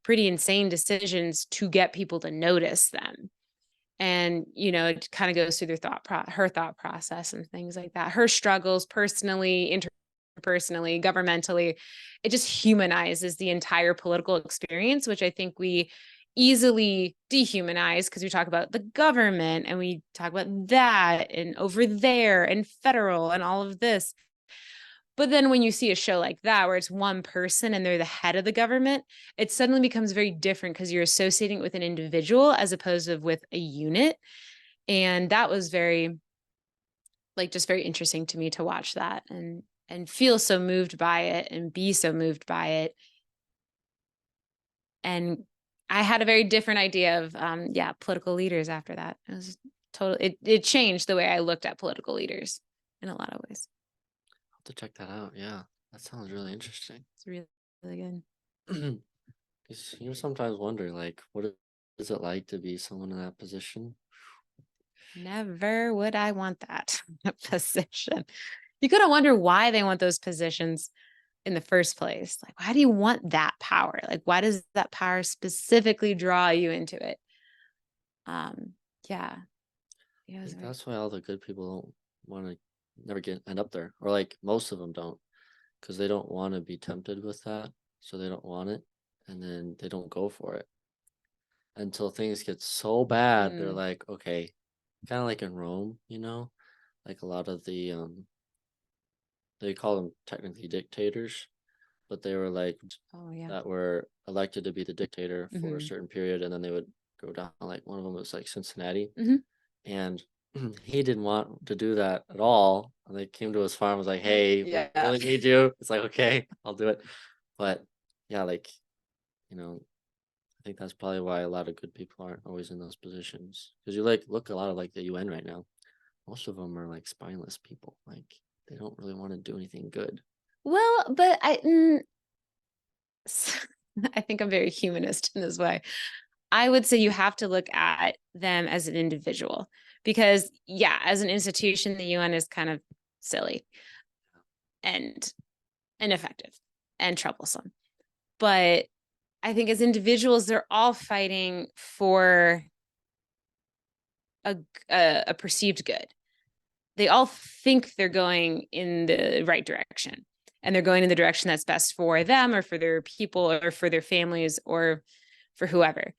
pretty insane decisions to get people to notice them. And, it kind of goes through her thought process and things like that. Her struggles personally, interpersonally, governmentally, it just humanizes the entire political experience, which I think we easily dehumanize because we talk about the government and we talk about that and over there and federal and all of this. But then when you see a show like that, where it's one person and they're the head of the government, it suddenly becomes very different because you're associating it with an individual as opposed to with a unit. And that was very, just very interesting to me to watch that and feel so moved by it and be so moved by it And I had a very different idea of political leaders after that. It was it changed the way I looked at political leaders in a lot of ways. I'll have to check that out. Yeah, that sounds really interesting. It's really, really good. 'Cause you sometimes wonder, like, what is it like to be someone in that position? Never would I want that position. You gotta wonder why they want those positions in the first place. Like, why do you want that power? Like, why does that power specifically draw you into it? Yeah. I think that's why all the good people don't want to never end up there, or like most of them don't, because they don't want to be tempted with that, so they don't want it, and then they don't go for it until things get so bad. They're like, okay, kind of like in Rome, like a lot of the they call them technically dictators, but they were like that were elected to be the dictator for a certain period, and then they would go down. Like one of them was like Cincinnati, and he didn't want to do that at all. And they came to his farm, was like, "Hey, we really need you." It's like, okay, I'll do it. But yeah, like I think that's probably why a lot of good people aren't always in those positions. Because you like look a lot of like the UN right now. Most of them are like spineless people. Like they don't really want to do anything good. Well, but I think I'm very humanist in this way. I would say you have to look at them as an individual because, as an institution, the UN is kind of silly and ineffective and troublesome. But I think as individuals, they're all fighting for a perceived good. They all think they're going in the right direction, and they're going in the direction that's best for them or for their people or for their families or for whoever.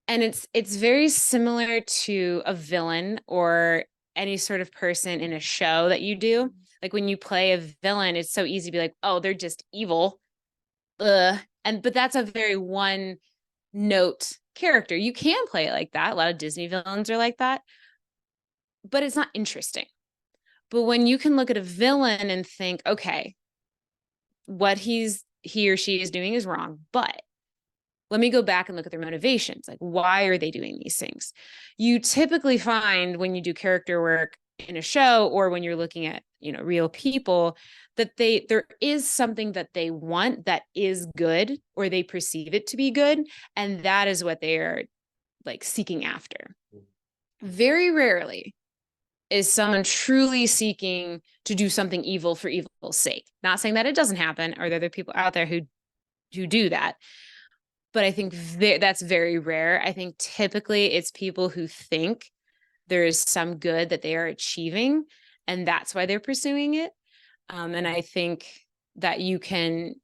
And it's very similar to a villain or any sort of person in a show that you do. Like when you play a villain, it's so easy to be like, oh, they're just evil. But that's a very one note character. You can play it like that. A lot of Disney villains are like that, but it's not interesting. But when you can look at a villain and think, okay, what he or she is doing is wrong, but let me go back and look at their motivations. Like, why are they doing these things? You typically find when you do character work in a show or when you're looking at, real people, that there is something that they want that is good or they perceive it to be good. And that is what they are like seeking after. Very rarely is someone truly seeking to do something evil for evil's sake. Not saying that it doesn't happen or there are people out there who do that. But I think that's very rare. I think typically it's people who think there is some good that they are achieving, and that's why they're pursuing it. And I think that you can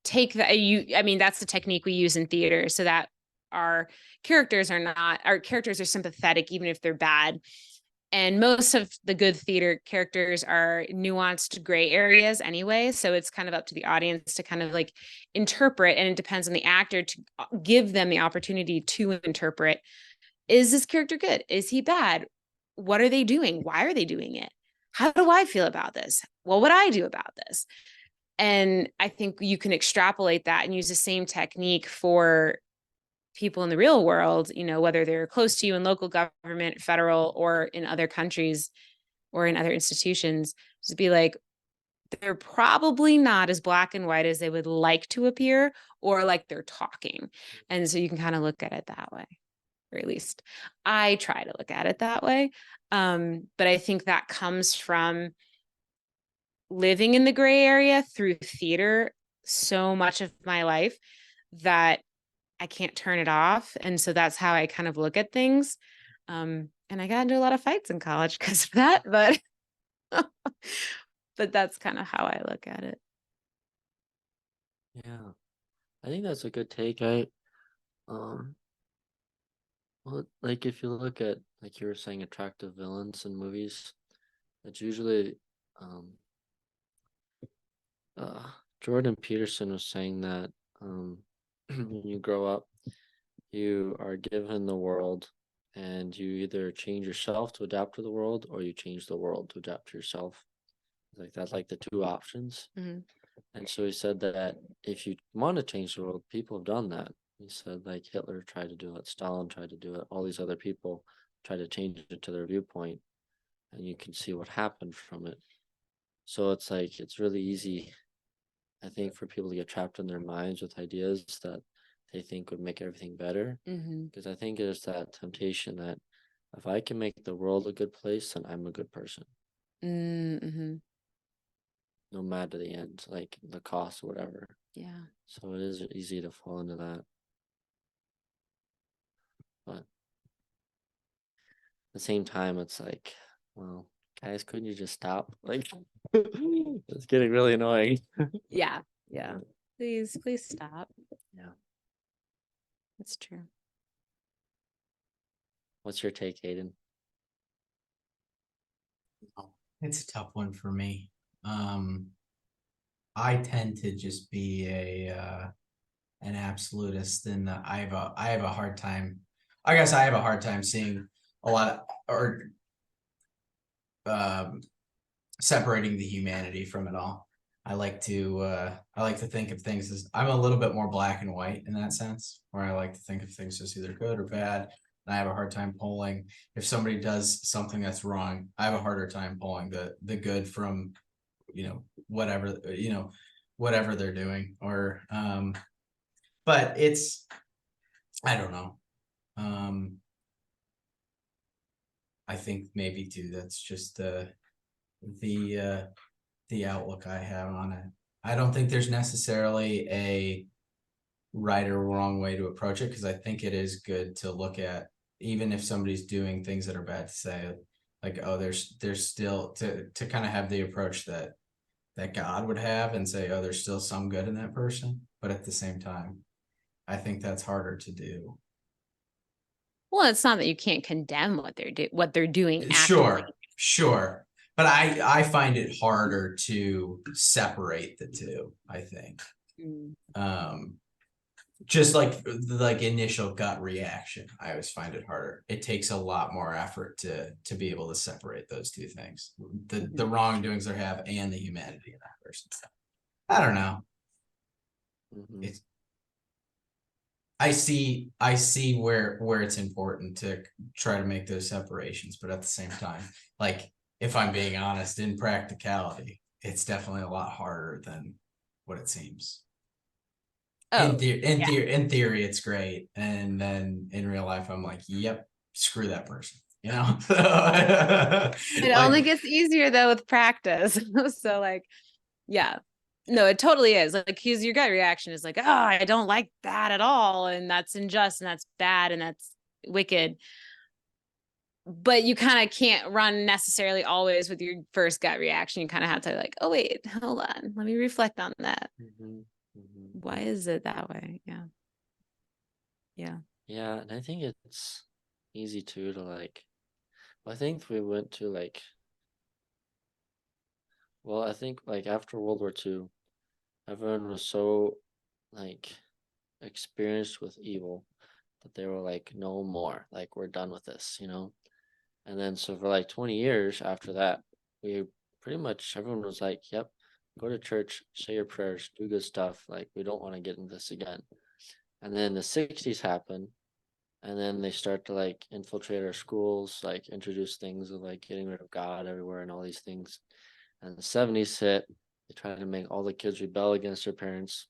take that. That's the technique we use in theater, so that our characters are sympathetic, even if they're bad. And most of the good theater characters are nuanced gray areas anyway. So it's kind of up to the audience to kind of like interpret. And it depends on the actor to give them the opportunity to interpret. Is this character good? Is he bad? What are they doing? Why are they doing it? How do I feel about this? What would I do about this? And I think you can extrapolate that and use the same technique for people in the real world, whether they're close to you in local government, federal, or in other countries or in other institutions, to be like, they're probably not as black and white as they would like to appear or like they're talking. And so you can kind of look at it that way, or at least I try to look at it that way. But I think that comes from living in the gray area through theater so much of my life that I can't turn it off. And so that's how I kind of look at things. And I got into a lot of fights in college because of that, but but that's kind of how I look at it. Yeah, I think that's a good take. Well, like if you look at, like you were saying, attractive villains in movies, it's usually Jordan Peterson was saying that when you grow up, you are given the world and you either change yourself to adapt to the world or you change the world to adapt to yourself. Like that's like the two options. And so he said that if you want to change the world, people have done that. He said like Hitler tried to do it, Stalin tried to do it, all these other people tried to change it to their viewpoint, and you can see what happened from it. So it's like it's really easy, I think, for people to get trapped in their minds with ideas that they think would make everything better. Because I think there's that temptation that if I can make the world a good place, then I'm a good person, Mm-hmm. no matter the end, like the cost or whatever. Yeah. So it is easy to fall into that. But at the same time, it's like, well, guys, couldn't you just stop? Like, it's getting really annoying. Yeah. Yeah. Please stop. Yeah. That's true. What's your take, Aiden? It's a tough one for me. I tend to just be an absolutist, and I have a hard time. I guess I have a hard time seeing a lot of, or separating the humanity from it all. I like to think of things as I'm a little bit more black and white in that sense, where I like to think of things as either good or bad. And I have a hard time pulling if somebody does something that's wrong. I have a harder time pulling the good from, whatever, whatever they're doing, or but it's, I don't know. I think maybe too that's just the the outlook I have on it. I don't think there's necessarily a right or wrong way to approach it, because I think it is good to look at, even if somebody's doing things that are bad, to say like, oh, there's still to kind of have the approach that God would have and say, oh, there's still some good in that person. But at the same time, I think that's harder to do. Well, it's not that you can't condemn what they're doing actively. Sure. But I find it harder to separate the two, I think. Just like initial gut reaction, I always find it harder. It takes a lot more effort to be able to separate those two things, the wrongdoings they have and the humanity of that person. I don't know. It's, I see where it's important to try to make those separations, but at the same time, like, if I'm being honest, in practicality, it's definitely a lot harder than what it seems. In theory, it's great, and then in real life, I'm like, yep, screw that person. It only gets easier though with practice. So like, yeah. No, it totally is. Like, your gut reaction is like, oh, I don't like that at all, and that's unjust, and that's bad, and that's wicked. But you kind of can't run necessarily always with your first gut reaction. You kind of have to like, oh wait, hold on, let me reflect on that. Why is it that way? Yeah. And I think it's easy too to like, I think we went to like, well, I think like after World War II, everyone was so like experienced with evil that they were like, no more, like we're done with this, And then so for like 20 years after that, we pretty much everyone was like, yep, go to church, say your prayers, do good stuff. Like we don't want to get into this again. And then the 60s happened, and then they start to like infiltrate our schools, like introduce things of like getting rid of God everywhere and all these things. And the 70s hit, they try to make all the kids rebel against their parents.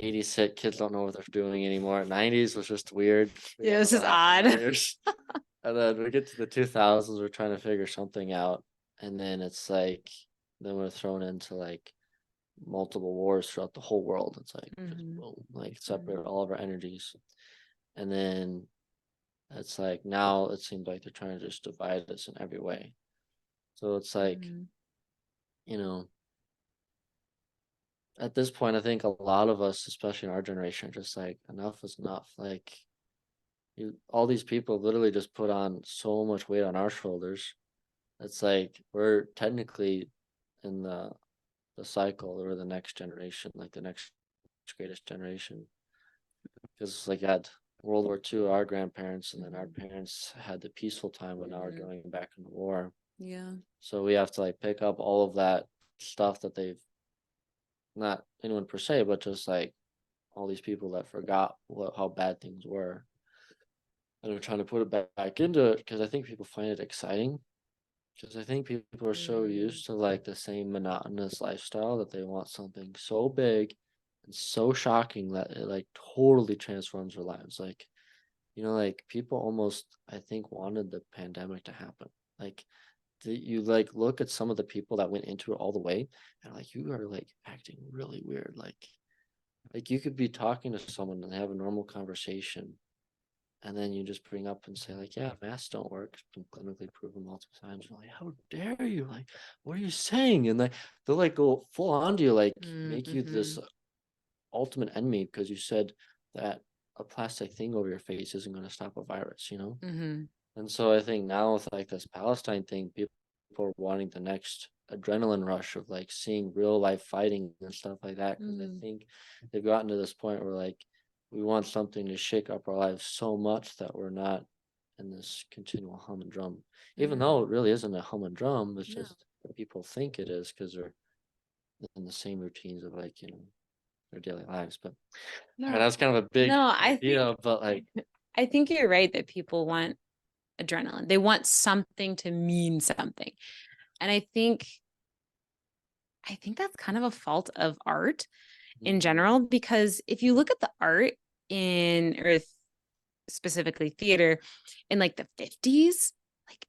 80s hit, kids don't know what they're doing anymore. 90s was just weird. Yeah, this is odd. And then we get to the 2000s, we're trying to figure something out. And then it's like, then we're thrown into like multiple wars throughout the whole world. It's like, just boom, like separate all of our energies. And then it's like, now it seems like they're trying to just divide us in every way. So it's like, at this point, I think a lot of us, especially in our generation, are just like, enough is enough. Like, all these people literally just put on so much weight on our shoulders. It's like we're technically in the cycle or the next generation, like the next greatest generation. Because like you had World War II, our grandparents, and then our parents had the peaceful time, but now we're going back into war. Yeah. So we have to like pick up all of that stuff that they've not anyone per se, but just like all these people that forgot how bad things were, and are trying to put it back into it because I think people find it exciting. Because I think people are so used to like the same monotonous lifestyle that they want something so big and so shocking that it like totally transforms their lives. Like, like people almost, I think, wanted the pandemic to happen. Like, you like look at some of the people that went into it all the way, and like you are like acting really weird. Like you could be talking to someone and have a normal conversation, and then you just bring up and say like, yeah, masks don't work. It's been clinically proven multiple times. You're like, how dare you? Like, what are you saying? And like they'll like go full on to you, like make you this ultimate enemy because you said that a plastic thing over your face isn't going to stop a virus, And so I think now with like this Palestine thing, people are wanting the next adrenaline rush of like seeing real life fighting and stuff like that. Because I think they've gotten to this point where like we want something to shake up our lives so much that we're not in this continual hum and drum. Even though it really isn't a hum and drum, it's just people think it is because they're in the same routines of like, their daily lives. But that's kind of a big idea, but like I think you're right that people want adrenaline. They want something to mean something. And I think that's kind of a fault of art in general, because if you look at the art or specifically theater in like the 50s, like,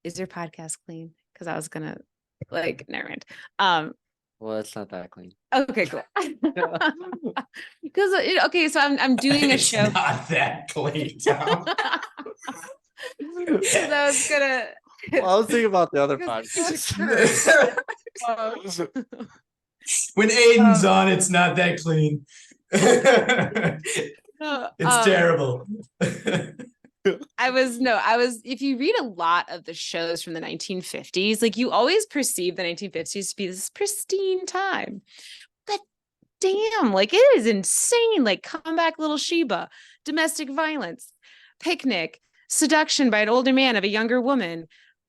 is your podcast clean? Because I was gonna like, never mind. Well, it's not that clean. Okay, cool. Because okay, so I'm doing a show. It's not that clean, Tom. So I was gonna. Well, I was thinking about the other Because podcast. When Aiden's on, it's not that clean. It's terrible. If you read a lot of the shows from the 1950s, like you always perceive the 1950s to be this pristine time. But damn, like it is insane. Like Come Back Little Sheba, domestic violence, Picnic, seduction by an older man of a younger woman,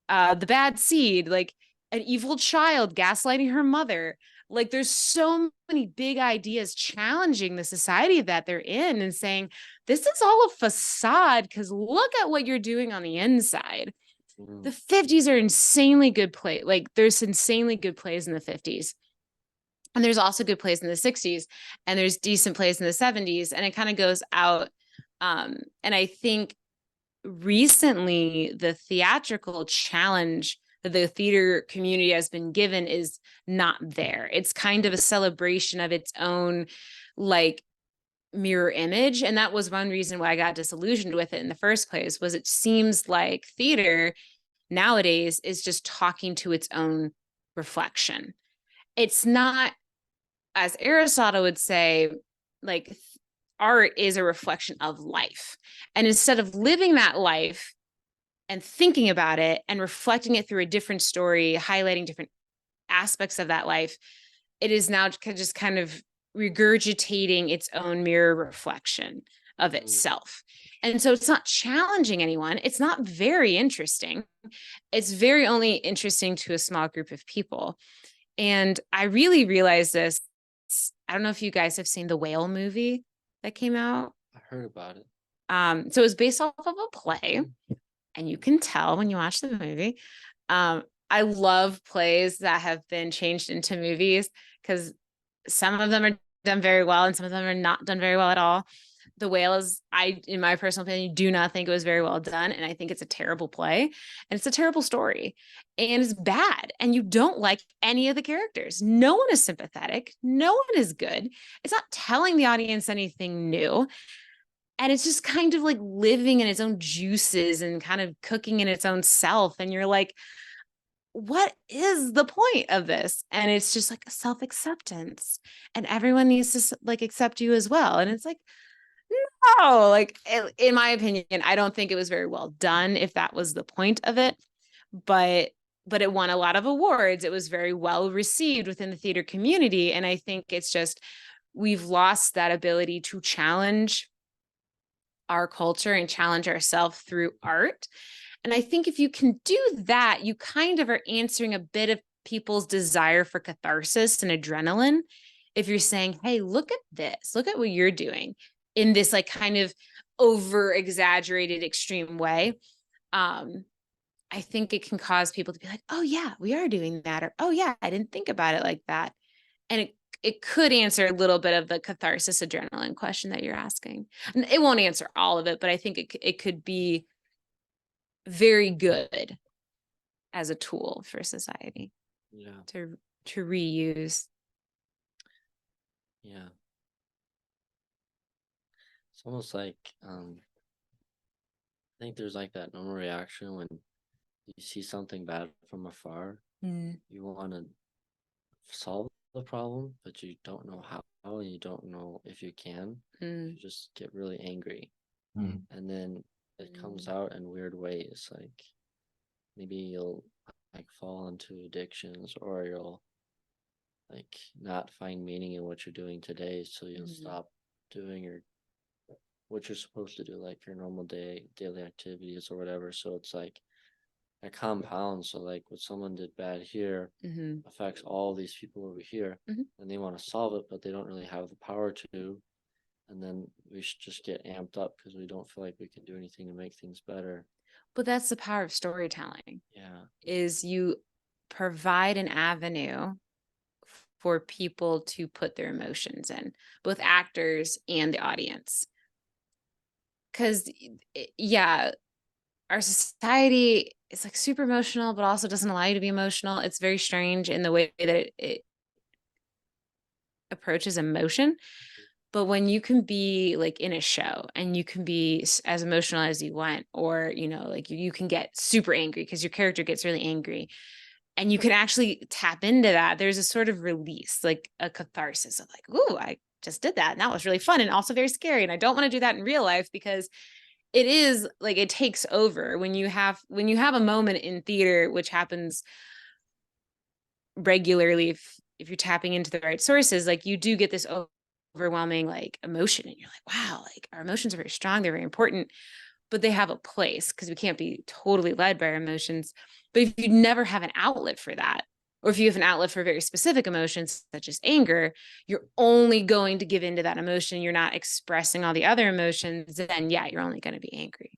The Bad Seed, like an evil child gaslighting her mother. Like there's so many big ideas challenging the society that they're in and saying, this is all a facade because look at what you're doing on the inside. The 50s are insanely good play. Like there's insanely good plays in the 50s. And there's also good plays in the 60s. And there's decent plays in the 70s. And it kind of goes out. And I think recently the theatrical challenge that the theater community has been given is not there. It's kind of a celebration of its own like mirror image. And that was one reason why I got disillusioned with it in the first place, was it seems like theater nowadays is just talking to its own reflection. It's not, as Aristotle would say, like art is a reflection of life. And instead of living that life and thinking about it and reflecting it through a different story, highlighting different aspects of that life, it is now just kind of regurgitating its own mirror reflection of itself. And so it's not challenging anyone. It's not very interesting. It's very only interesting to a small group of people. And I really realized this. I don't know if you guys have seen the Whale movie that came out. I heard about it. So it was based off of a play, and you can tell when you watch the movie. I love plays that have been changed into movies because some of them are done very well and some of them are not done very well at all. The Whale is, in my personal opinion, do not think it was very well done. And I think it's a terrible play and it's a terrible story and it's bad. And you don't like any of the characters. No one is sympathetic. No one is good. It's not telling the audience anything new. And it's just kind of like living in its own juices and kind of cooking in its own self. And you're like, what is the point of this? And it's just like self-acceptance. And everyone needs to like accept you as well. And it's like, no, like in my opinion, I don't think it was very well done if that was the point of it. But it won a lot of awards. It was very well received within the theater community. And I think it's just, we've lost that ability to challenge our culture and challenge ourselves through art. And I think if you can do that, you kind of are answering a bit of people's desire for catharsis and adrenaline. If you're saying, hey, look at this, look at what you're doing in this like kind of over exaggerated extreme way. I think it can cause people to be like, oh yeah, we are doing that. Or, oh yeah, I didn't think about it like that. And it could answer a little bit of the catharsis adrenaline question that you're asking. And it won't answer all of it, but I think it could be very good as a tool for society to reuse. Yeah. It's almost like I think there's like that normal reaction when you see something bad from afar. You want to solve the problem, but you don't know how, and you don't know if you can. You just get really angry. And then it comes out in weird ways. Like maybe you'll like fall into addictions, or you'll like not find meaning in what you're doing today, so you'll stop doing what you're supposed to do, like your normal daily activities or whatever. So it's like a compound. So like what someone did bad here affects all these people over here, and they want to solve it, but they don't really have the power to. And then we should just get amped up because we don't feel like we can do anything to make things better. But that's the power of storytelling. Yeah. Is you provide an avenue for people to put their emotions in, both actors and the audience. Because, yeah, our society is like super emotional, but also doesn't allow you to be emotional. It's very strange in the way that it approaches emotion. But when you can be like in a show and you can be as emotional as you want, or, you know, like you can get super angry because your character gets really angry, and you can actually tap into that. There's a sort of release, like a catharsis of like, ooh, I just did that. And that was really fun and also very scary. And I don't want to do that in real life, because it is like, it takes over when you have a moment in theater, which happens regularly. If you're tapping into the right sources, like you do get this overwhelming like emotion, and you're like, wow, like our emotions are very strong, they're very important, but they have a place, because we can't be totally led by our emotions. But if you never have an outlet for that, or if you have an outlet for very specific emotions such as anger, you're only going to give into that emotion, you're not expressing all the other emotions, then yeah, you're only going to be angry.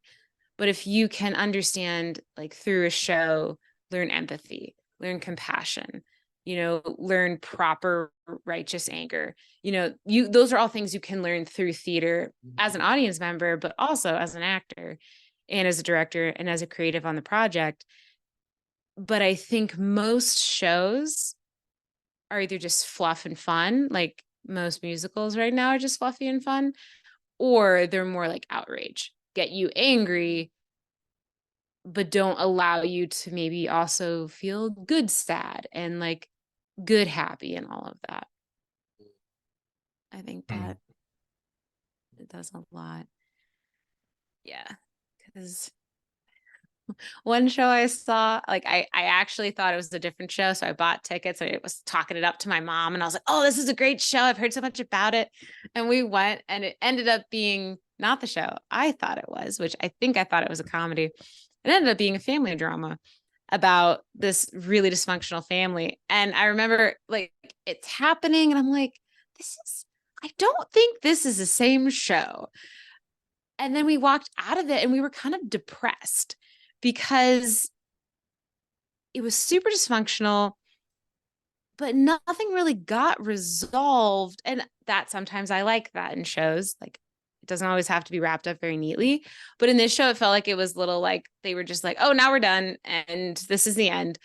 But if you can understand, like through a show, learn empathy, learn compassion, you know, learn proper righteous anger, you know, those are all things you can learn through theater as an audience member, but also as an actor and as a director and as a creative on the project. But I think most shows are either just fluff and fun, like most musicals right now are just fluffy and fun, or they're more like outrage, get you angry, but don't allow you to maybe also feel good, sad, and like good, happy, and all of that. I think that it does a lot. Yeah. Because one show I saw, like I actually thought it was a different show. So I bought tickets. I was talking it up to my mom, and I was like, oh, this is a great show. I've heard so much about it. And we went, and it ended up being not the show I thought it was, which I thought it was a comedy. It ended up being a family drama about this really dysfunctional family. And I remember like it's happening, and I'm like, I don't think this is the same show. And then we walked out of it and we were kind of depressed because it was super dysfunctional, but nothing really got resolved. And that sometimes I like that in shows. Like it doesn't always have to be wrapped up very neatly. But in this show, it felt like it was little, like they were just like, oh, now we're done. And this is the end.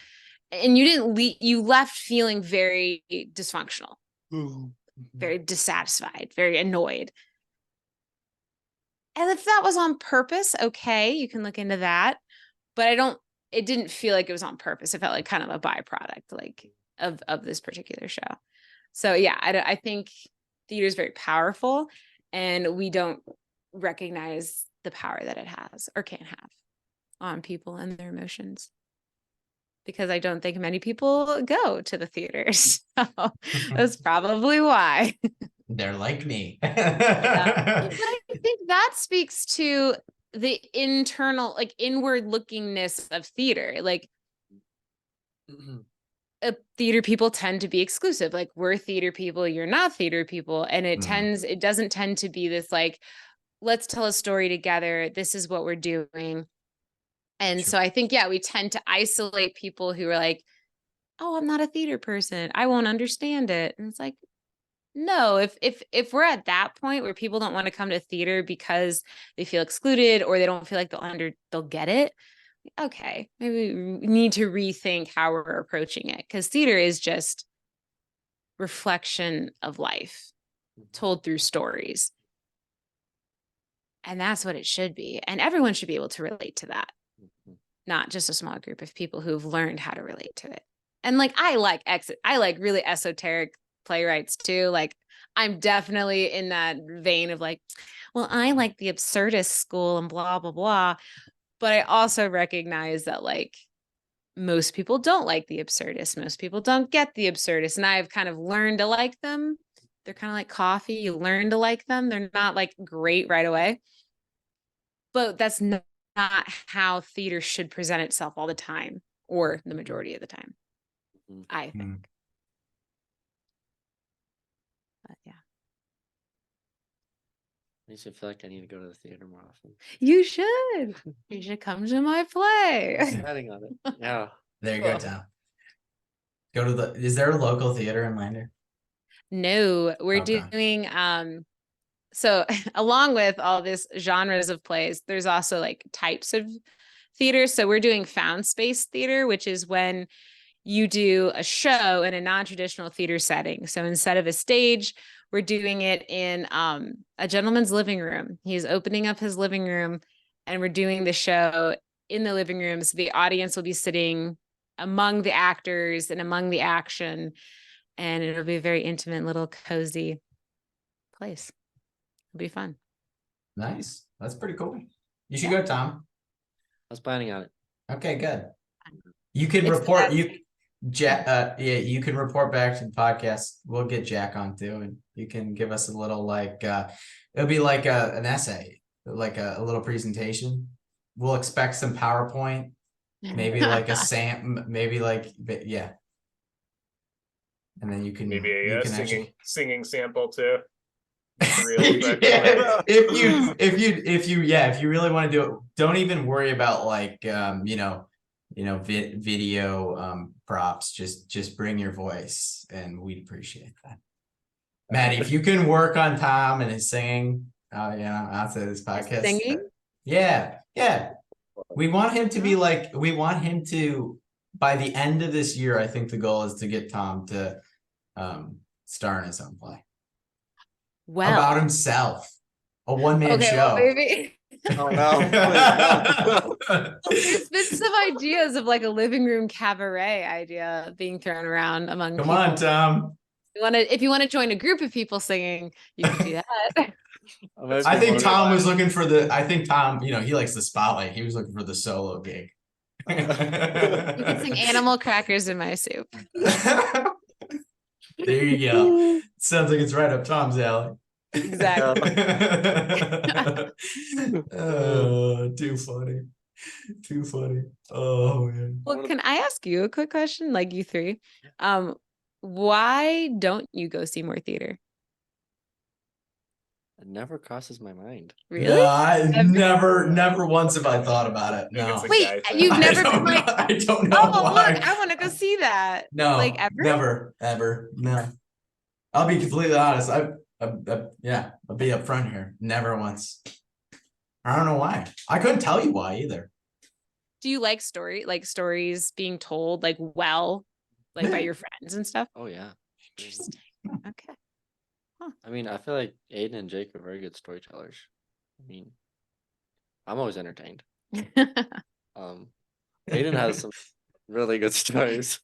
And you didn't leave, you left feeling very dysfunctional, very dissatisfied, very annoyed. And if that was on purpose, okay, you can look into that. But it didn't feel like it was on purpose. It felt like kind of a byproduct, like of this particular show. So yeah, I think theater is very powerful, and we don't recognize the power that it has or can have on people and their emotions, because I don't think many people go to the theaters. So that's probably why. They're like me. Yeah. But I think that speaks to the internal, like inward lookingness of theater. Like theater people tend to be exclusive. Like, we're theater people, you're not theater people. And it doesn't tend to be this like, let's tell a story together. This is what we're doing. And so I think, we tend to isolate people who are like, oh, I'm not a theater person, I won't understand it. And it's like, no, if we're at that point where people don't want to come to theater because they feel excluded or they don't feel like they'll get it, okay, maybe we need to rethink how we're approaching it, because theater is just reflection of life told through stories. And that's what it should be. And everyone should be able to relate to that, not just a small group of people who've learned how to relate to it. And like, I like really esoteric playwrights too. Like, I'm definitely in that vein of like, well, I like the absurdist school and blah, blah, blah. But I also recognize that like most people don't like the absurdist. Most people don't get the absurdist. And I've kind of learned to like them. They're kind of like coffee. You learn to like them. They're not like great right away. But that's not how theater should present itself all the time, or the majority of the time, I think. But yeah. Makes me feel like I need to go to the theater more often. You should. You should come to my play. I'm planning on it. Yeah. There you go, Tom. Go to is there a local theater in Lander? No, we're Okay. doing so along with all this genres of plays, there's also like types of theater. So we're doing found space theater, which is when you do a show in a non-traditional theater setting. So instead of a stage, we're doing it in a gentleman's living room. He's opening up his living room and we're doing the show in the living room. So the audience will be sitting among the actors and among the action. And it'll be a very intimate little cozy place. It'll be fun. Nice. That's pretty cool. You should go, Tom. I was planning on it. Okay, good. You can It's report the Jack. You can report back to the podcast. We'll get Jack on too, and you can give us a little like it'll be like an essay, like a little presentation. We'll expect some PowerPoint, maybe like maybe like yeah. And then you can maybe you a can singing sample too. Real yeah, if you really want to do it, don't even worry about like video props. Just bring your voice, and we'd appreciate that. Maddie, if you can work on Tom and his singing, outside this podcast, singing. Yeah. We want him to be like. We want him to by the end of this year. I think the goal is to get Tom to star in his own play. Well, About himself, a one-man show. Well, maybe. Oh no! There's been some ideas of like a living room cabaret idea being thrown around among Come people. on, Tom. If you want to join a group of people singing, you can do that. I think Tom was looking for the. I think Tom, he likes the spotlight. He was looking for the solo gig. You can sing "Animal Crackers in My Soup." There you go. Sounds like it's right up Tom's alley. Exactly. Oh, too funny. Too funny. Oh man. Well, can I ask you a quick question? Like you three, why don't you go see more theater? It never crosses my mind. Really? No, I never once have I thought about it. No. Wait, you've never been like, I don't know oh, why. look, I want to go see that. No, like ever? ever. No. I'll be completely honest. I'll be upfront here. Never once. I don't know why. I couldn't tell you why either. Do you like stories being told like by your friends and stuff? Oh yeah. Interesting. Okay. Huh. I mean, I feel like Aiden and Jake are very good storytellers. I mean, I'm always entertained. Aiden has some really good stories,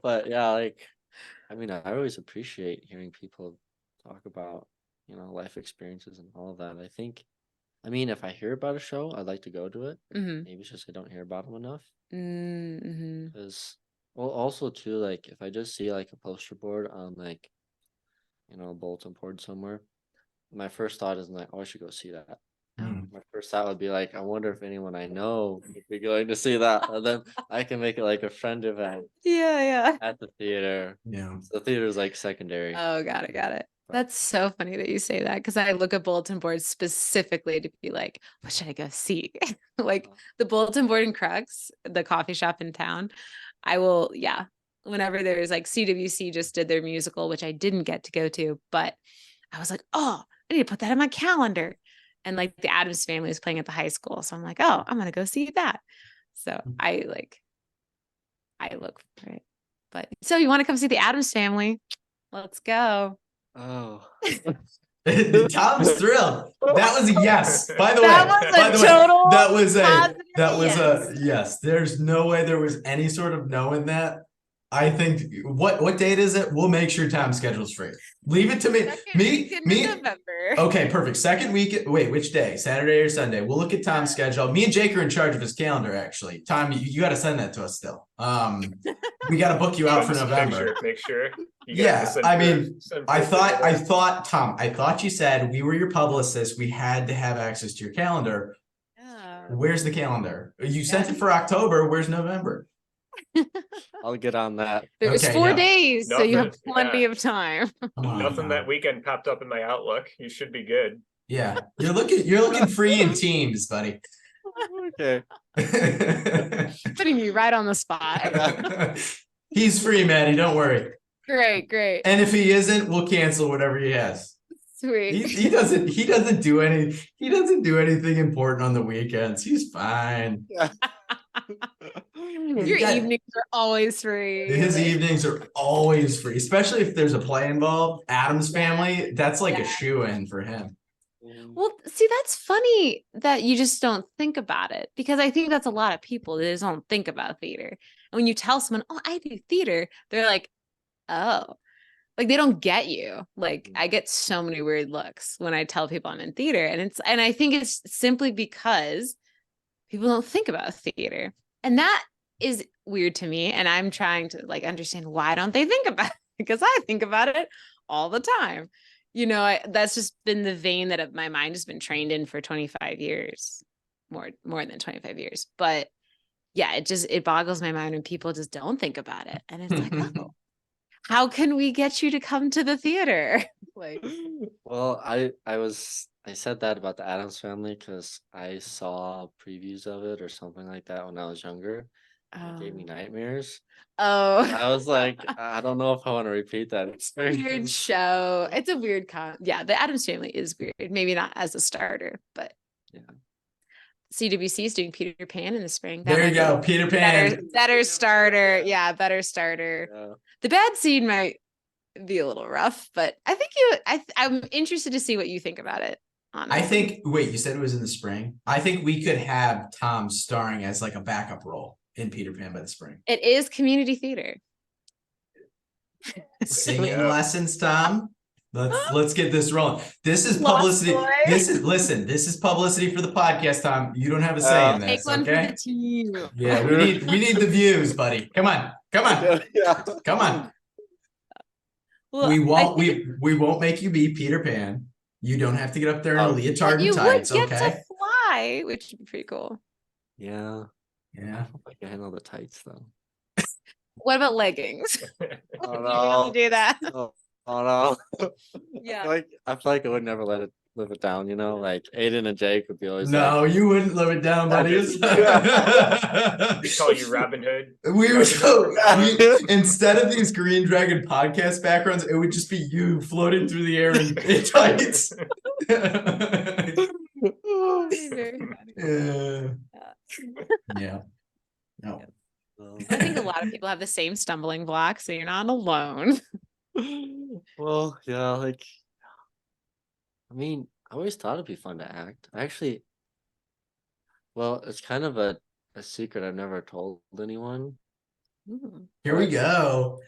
but yeah, like, I mean, I always appreciate hearing people talk about, life experiences and all of that. I mean, if I hear about a show, I'd like to go to it. Mm-hmm. Maybe it's just I don't hear about them enough. Mm-hmm. Because, well, also too, like if I just see like a poster board on like, a bulletin board somewhere, my first thought is like, oh, I should go see that. My first thought would be like, I wonder if anyone I know would be going to see that. And then I can make it like a friend event Yeah. at the theater. Yeah. So the theater is like secondary. Oh, got it. That's so funny that you say that because I look at bulletin boards specifically to be like, what should I go see? Like the bulletin board in Crux, the coffee shop in town. I will, whenever there's like CWC just did their musical, which I didn't get to go to, but I was like, oh, I need to put that in my calendar. And like the Addams Family is playing at the high school. So I'm like, oh, I'm going to go see that. So I look for it. But so you want to come see the Addams Family? Let's go. Oh. Tom's thrilled. That was a yes. By the That way, was a total that was positive a yes. There's no way there was any sort of no in that. I think what date is it? We'll make sure Tom's schedule's free. Leave it to me. Me. November. Okay, perfect. Second week. Wait, which day? Saturday or Sunday? We'll look at Tom's schedule. Me and Jake are in charge of his calendar. Actually, Tom, you got to send that to us still. We got to book you out for November. Make sure. I thought, Tom, I thought you said we were your publicist. We had to have access to your calendar. Yeah. Where's the calendar? You sent it for October. Where's November? I'll get on that. There's Okay, 4 no. days, so you have Nothing- plenty of time. Come on, Nothing Tom. that weekend popped up in my Outlook. You should be good. Yeah, you're looking free in Teams, buddy. Okay. Putting you right on the spot. He's free, Maddie. Don't worry. Great. And if he isn't, we'll cancel whatever he has. Sweet. He doesn't do anything important on the weekends. He's fine. Your evenings are always free. His evenings are always free, especially if there's a play involved. Addams Family, that's like a shoe-in for him. Well, see, that's funny that you just don't think about it because I think that's a lot of people that just don't think about theater. And when you tell someone, oh, I do theater, they're like, oh, like they don't get you. Like I get so many weird looks when I tell people I'm in theater. And I think it's simply because people don't think about theater. And that is weird to me. And I'm trying to like understand why don't they think about it? Because I think about it all the time. You know, that's just been the vein that my mind has been trained in for 25 years, more than 25 years. But yeah, it boggles my mind when people just don't think about it. And it's like, oh, how can we get you to come to the theater? Like, well, I said that about the Addams Family because I saw previews of it or something like that when I was younger. It gave me nightmares. Oh, I was like, I don't know if I want to repeat that experience. Weird show. It's a weird yeah, the Addams Family is weird. Maybe not as a starter, but yeah. CWC is doing Peter Pan in the spring. There you go, Peter Pan. Better starter. Yeah, better starter. Yeah. The bad seed might be a little rough, but I think I'm interested to see what you think about it. Honestly. Wait, you said it was in the spring? I think we could have Tom starring as like a backup role in Peter Pan by the spring. It is community theater. Singing lessons, Tom. Let's get this rolling. This is publicity. This is publicity for the podcast, Tom. You don't have a say in this. Take one okay? for the team. Yeah, we need the views, buddy. Come on. Yeah. Come on. Well, we won't make you be Peter Pan. You don't have to get up there in a leotard and tights, you would get okay? to fly, which would be pretty cool. Yeah. Yeah. I can handle the tights though. What about leggings? Oh You no. really do that? Oh no. Yeah. I feel like I would never live it down, you know? Like Aiden and Jake would be always No, you wouldn't live it down, buddy. We call you Robin Hood. Instead of these Green Dragon podcast backgrounds, it would just be you floating through the air in tights. Yeah. No. I think a lot of people have the same stumbling block, so you're not alone. Well, yeah, like I mean, I always thought it'd be fun to act. Well, it's kind of a secret I've never told anyone. Here we go.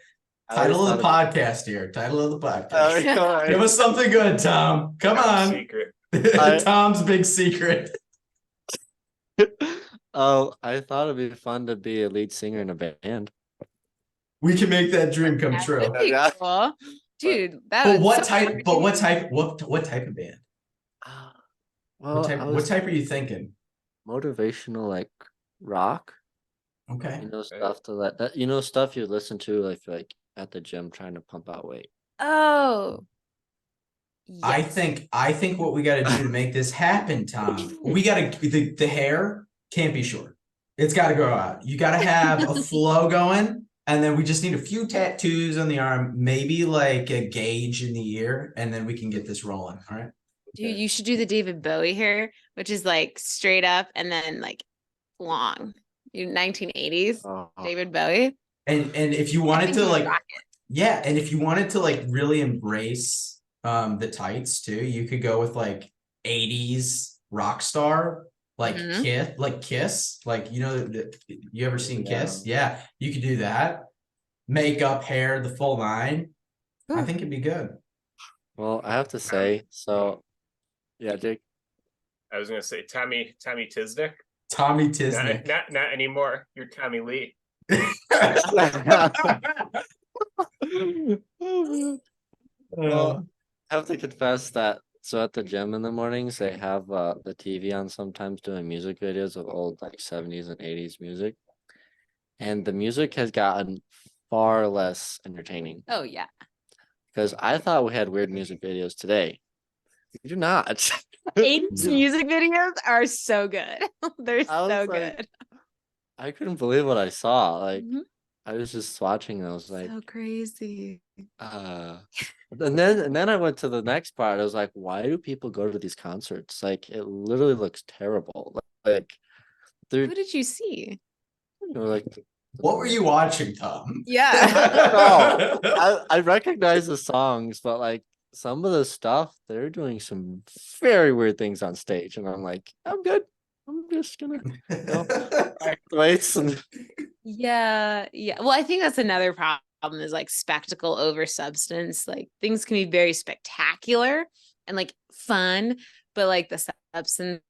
Title of the podcast here. Title of the podcast. Give us something good, Tom. Come on. Secret. Tom's big secret. Oh, I thought it'd be fun to be a lead singer in a band. We can make that dream come true. That'd be cool. Dude, But what type of band? Well, I What was type are you thinking? motivational like rock. Okay. You know, Right. stuff to let that you know stuff you listen to like at the gym trying to pump out weight. Oh, yes. I think what we got to do to make this happen, Tom, we got to the hair can't be short. It's got to grow out. You got to have a flow going, and then we just need a few tattoos on the arm, maybe like a gauge in the ear, and then we can get this rolling. All right. Dude, you should do the David Bowie hair, which is like straight up and then like long. 1980s Oh, David Bowie. And if you I wanted think to you would like, rock it. yeah, and if you wanted to like really embrace the tights too, you could go with like 80s rock star, like Mhm. Kiss, like you ever seen yeah. Kiss? Yeah, you could do that. Makeup, hair, the full nine. I think it'd be good. Well, I have to say, so yeah, Jake. I was gonna say Tommy Tiznick. Tommy Tisnick. Not anymore. You're Tommy Lee. Well, I have to confess that so at the gym in the mornings they have the TV on sometimes doing music videos of old like 70s and 80s music. And the music has gotten far less entertaining Oh yeah. because I thought we had weird music videos today. We do not. 80s No. music videos are so good. They're I so was like, good. I couldn't believe what I saw. Like Mhm. I was just watching and I was like, So crazy. uh and then I went to the next part. I was like, why do people go to these concerts? Like it literally looks terrible. Like they're Who did you see? like What were you watching, Tom? Yeah. I don't know. I recognize the songs, but like some of the stuff, they're doing some very weird things on stage, and I'm like, I'm good. I'm just gonna back the weights and Yeah, yeah. Well, I think that's another problem is like spectacle over substance. Like things can be very spectacular and like fun, but like the substance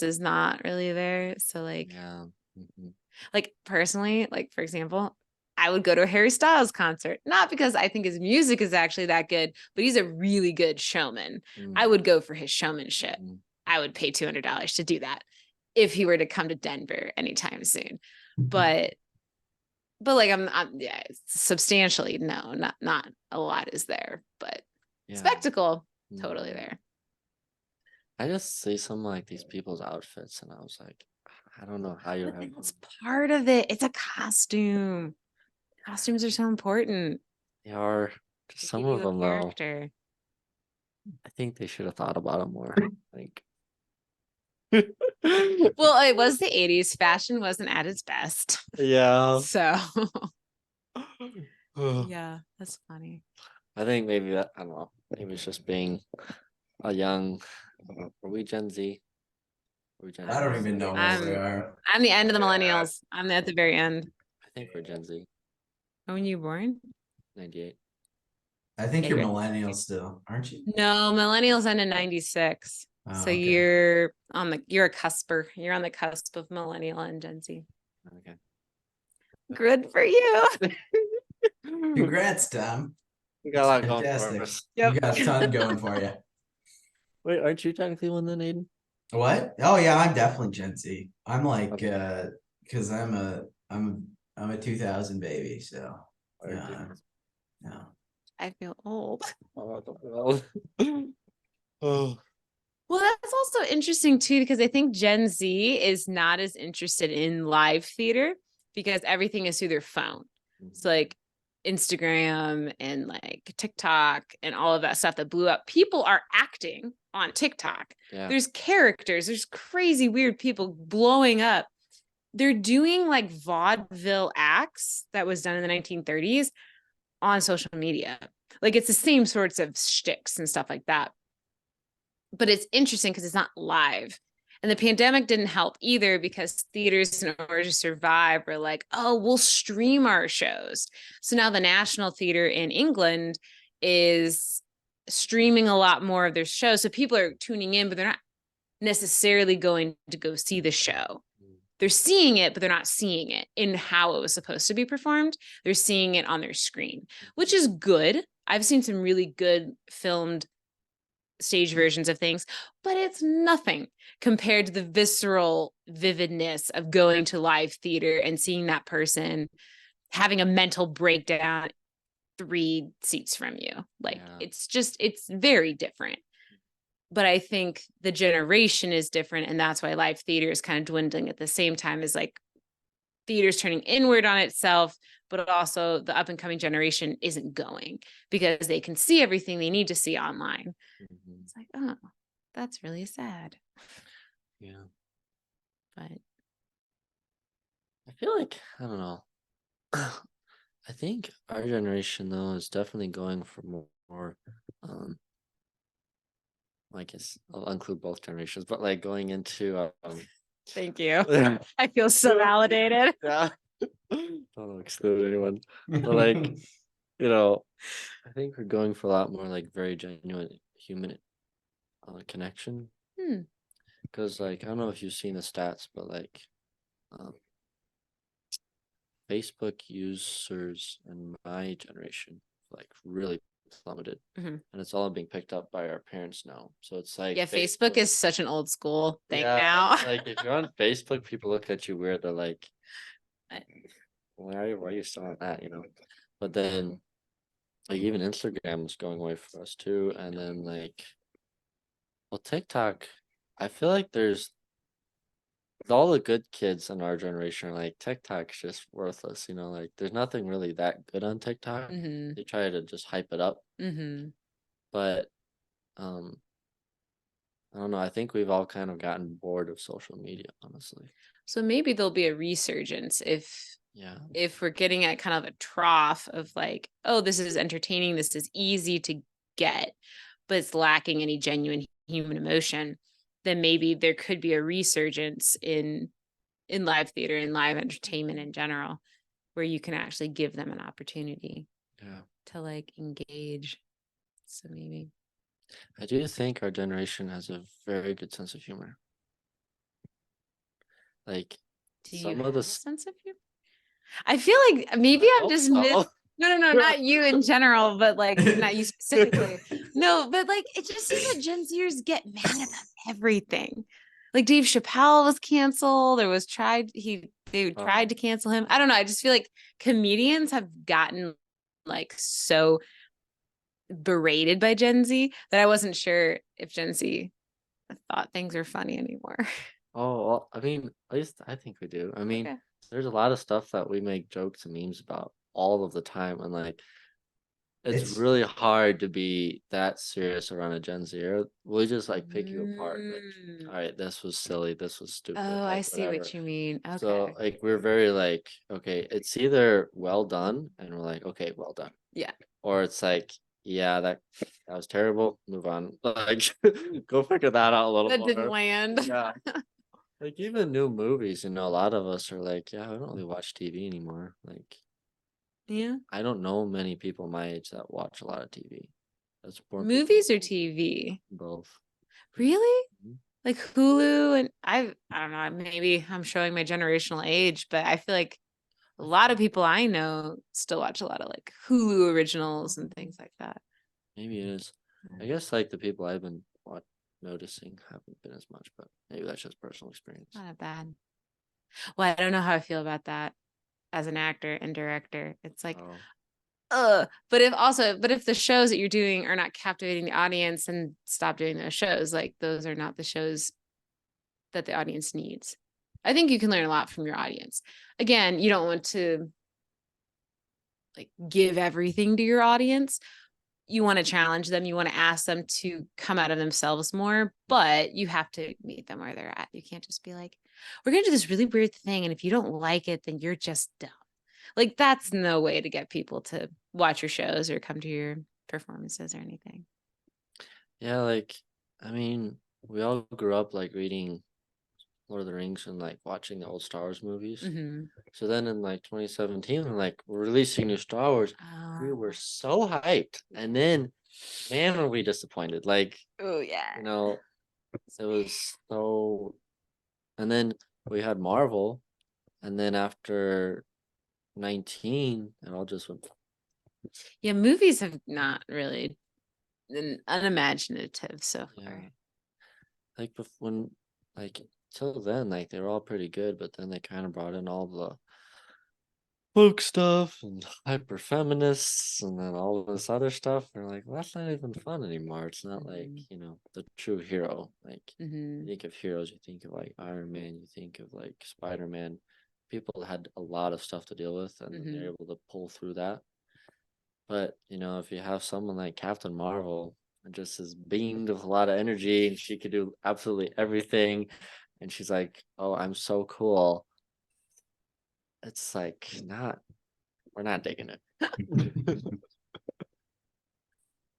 is not really there. So like yeah. Mhm. like personally, like for example, I would go to a Harry Styles concert, not because I think his music is actually that good, but he's a really good showman. I would go for his showmanship. Mm. I would pay $200 to do that if he were to come to Denver anytime soon. But like I'm yeah, substantially no, not a lot is there, but Yeah. spectacle Mm. totally there. I just see some like these people's outfits, and I was like, I don't know how you're But having. that's part of it. It's a costume. Costumes are so important. They are They some give of you a them though. character. I think they should have thought about it more. Like, Well, it was the 80s. Fashion wasn't at its best. yeah. So I yeah, that's funny. think maybe that I don't know. Maybe it's just being a young. Are we Gen Z? Are we Gen I don't Z? even know where we are. I'm the end of the Yeah. millennials. I'm at the very end. I think we're Gen Z. When you were born? 98. I think Okay, you're great. millennial still, aren't you? No, millennials end in 96. Oh, So okay. you're a cusper. You're on the cusp of millennial and Gen Z. Okay. Good for you. Congrats, Tom. We got a lot going for Fantastic. us. You got a ton going for you. Wait, aren't you technically one then, Aiden? What? Oh yeah, I'm definitely Gen Z. I'm like because I'm a 2000 baby, so Or yeah, do- no. I feel old. Oh, I don't know. Oh. Well, that's also interesting too, because I think Gen Z is not as interested in live theater because everything is through their phone. It's like Instagram and like TikTok and all of that stuff that blew up. People are acting on TikTok. Yeah. There's characters, there's crazy, weird people blowing up. They're doing like vaudeville acts that was done in the 1930s on social media. Like it's the same sorts of shticks and stuff like that. But it's interesting because it's not live. And the pandemic didn't help either because theaters, in order to survive, were like, oh, we'll stream our shows. So now the National Theatre in England is streaming a lot more of their shows. So people are tuning in, but they're not necessarily going to go see the show. They're seeing it, but they're not seeing it in how it was supposed to be performed. They're seeing it on their screen, which is good. I've seen some really good filmed stage versions of things, but it's nothing compared to the visceral vividness of going to live theater and seeing that person having a mental breakdown 3 seats from you. Like, Yeah. it's very different. But I think the generation is different, and that's why live theater is kind of dwindling at the same time as like theater's turning inward on itself, but also the up and coming generation isn't going because they can see everything they need to see online. Mhm. It's like, oh, that's really sad. Yeah. But I feel like, I don't know. I think our generation though is definitely going for more um I guess I'll include both generations, but like going into thank you. yeah. I feel so validated. Don't exclude anyone. But like, you know, I think we're going for a lot more like very genuine human connection. Hmm. Because like I don't know if you've seen the stats, but like um, Facebook users in my generation like really plummeted, Mhm. and it's all being picked up by our parents now. So it's like Yeah, Facebook is such an old school thing now. like if you're on Facebook, people look at you weird. They're like, I- why are you still on that? You know. But then like even Instagram is going away for us too, and then like well TikTok, I feel like there's all the good kids in our generation are like TikTok's just worthless, you know, like there's nothing really that good on TikTok. Mhm. They try to just hype it up, Mhm. but um I don't know, I think we've all kind of gotten bored of social media, honestly. So maybe there'll be a resurgence Yeah. if we're getting at kind of a trough of like, oh, this is entertaining, this is easy to get, but it's lacking any genuine human emotion, then maybe there could be a resurgence in live theater and live entertainment in general, where you can actually give them an opportunity Yeah. to like engage. So maybe. I do think our generation has a very good sense of humor. Like Do you some have of a the sense of humor? I feel like maybe I I'm hope just so. no, not you in general, but like not you specifically. No, but like it just seems that Gen Zers get mad about everything. Like Dave Chappelle was canceled. They tried to cancel him. I don't know. I just feel like comedians have gotten like so berated by Gen Z that I wasn't sure if Gen Z thought things were funny anymore. Oh, well, I mean, at least I think we do. I mean, Okay. there's a lot of stuff that we make jokes and memes about all of the time, and like it's It's really hard to be that serious around a Gen Zer. We just like pick you apart. Like, all right, this was silly, this was stupid, Oh, I like see whatever. what you mean. So Okay. like we're very like, okay, it's either well done, and we're like, okay, well done, Yeah. or it's like, yeah, that was terrible. Move on. Like, go figure that out a little That didn't more. land. Yeah. Like even new movies, you know, a lot of us are like, yeah, I don't really watch TV anymore. Like, Yeah. I don't know many people my age that watch a lot of TV. That's more Movies or TV? both. Really? Mhm. Like Hulu and I don't know, maybe I'm showing my generational age, but I feel like a lot of people I know still watch a lot of like Hulu originals and things like that. Maybe it is. I guess like the people I've been noticing haven't been as much, but maybe that's just personal experience. Not bad. Well, I don't know how I feel about that as an actor and director. It's like, but if the shows that you're doing are not captivating the audience, then stop doing those shows. Like those are not the shows that the audience needs. I think you can learn a lot from your audience. Again, you don't want to like give everything to your audience. You want to challenge them. You want to ask them to come out of themselves more, but you have to meet them where they're at. You can't just be like, we're going to do this really weird thing. And if you don't like it, then you're just dumb. Like that's no way to get people to watch your shows or come to your performances or anything. Yeah, like I mean, we all grew up like reading Lord of the Rings and like watching the old Star Wars movies. Mm-hmm. So then in like 2017, when like we're releasing new Star Wars, we were so hyped. And then man were we disappointed. Like, oh yeah. you know, it was so and then we had Marvel, and then after 19, it all just went Yeah, movies have not really unimaginative so far. Yeah. Like when like till then, like they were all pretty good, but then they kind of brought in all the woke stuff and hyper feminists and then all this other stuff. They're like, well, that's not even fun anymore. It's not like, the true hero. Like you think of heroes, you think of like Iron Man, you think of like Spider-Man. People had a lot of stuff to deal with and they're able to pull through that. But if you have someone like Captain Marvel and just is beamed with a lot of energy and she could do absolutely everything, and she's like, "Oh, I'm so cool." It's like we're not digging it. Is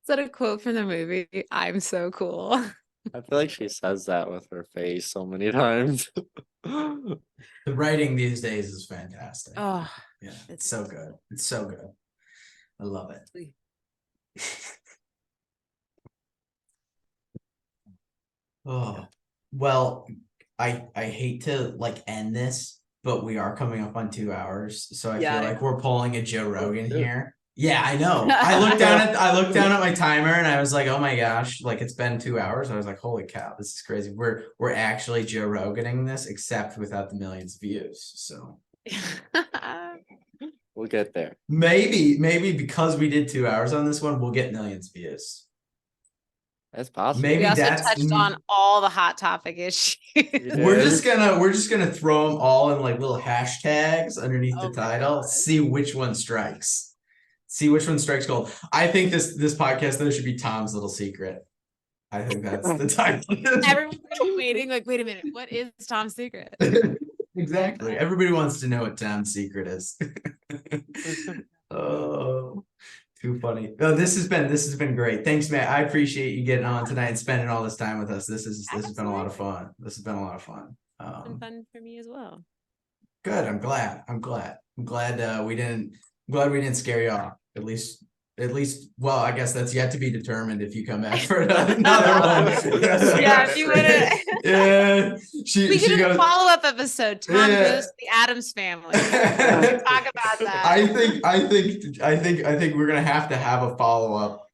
that a quote from the movie? I'm so cool. I feel like she says that with her face so many times. The writing these days is fantastic. Oh, yeah, it's so good. It's so good. I love it. Oh, well, I hate to like end this, but we are coming up on 2 hours, so I feel like we're pulling a Joe Rogan here. Yeah, I know. I looked down at my timer and I was like, oh my gosh, like it's been 2 hours. I was like, holy cow, this is crazy. We're actually Joe Roganing this, except without the millions of views. So We'll get there. maybe because we did 2 hours on this one, we'll get millions of views. That's possible. Maybe we also that's touched on all the hot topic issues. We're just gonna throw them all in like little hashtags underneath the title. See which one strikes. See which one strikes gold. I think this podcast though should be Tom's little secret. I think that's the title. Everyone's waiting. Like, wait a minute, what is Tom's secret? Exactly. Everybody wants to know what Tom's secret is. Oh. Too funny. Oh, this has been great. Thanks, Matt. I appreciate you getting on tonight and spending all this time with us. This has been a lot of fun. This has been a lot of fun. It's been fun for me as well. Good. I'm glad we didn't scare you off. At least, well, I guess that's yet to be determined if you come back for another one. Yeah, if you wouldn't. Yeah. We She did a goes, follow-up episode. Tom goes to the Addams family. Talk about that. I think we're gonna have to have a follow-up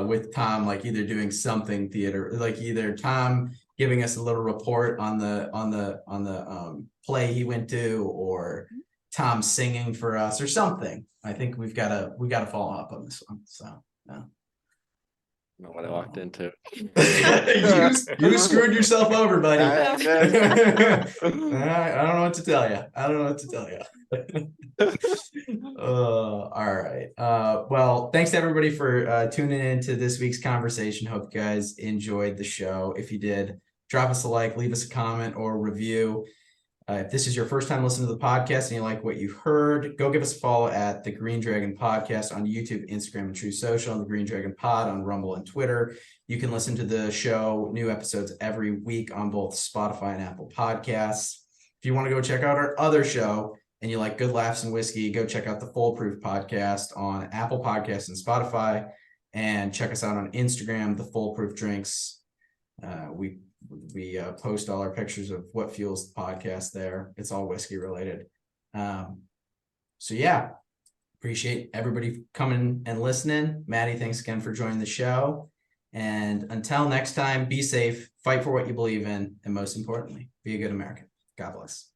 with Tom, like either doing something theater, like either Tom giving us a little report on the play he went to, or Tom singing for us or something. I think we gotta follow up on this one. So yeah. I know what I walked into. you screwed yourself over, buddy. I don't know what to tell you. All right. Well, thanks to everybody for tuning in to this week's conversation. Hope you guys enjoyed the show. If you did, drop us a like, leave us a comment or review. If this is your first time listening to the podcast and you like what you heard, go give us a follow at the Green Dragon Podcast on YouTube, Instagram, and True Social, and the Green Dragon Pod on Rumble and Twitter. You can listen to the show, new episodes every week on both Spotify and Apple Podcasts. If you want to go check out our other show and you like good laughs and whiskey, go check out the Foolproof Podcast on Apple Podcasts and Spotify, and check us out on Instagram, the Foolproof Drinks. We post all our pictures of what fuels the podcast there. It's all whiskey related. So yeah, appreciate everybody coming and listening. Maddie, thanks again for joining the show. And until next time, be safe, fight for what you believe in, and most importantly, be a good American. God bless.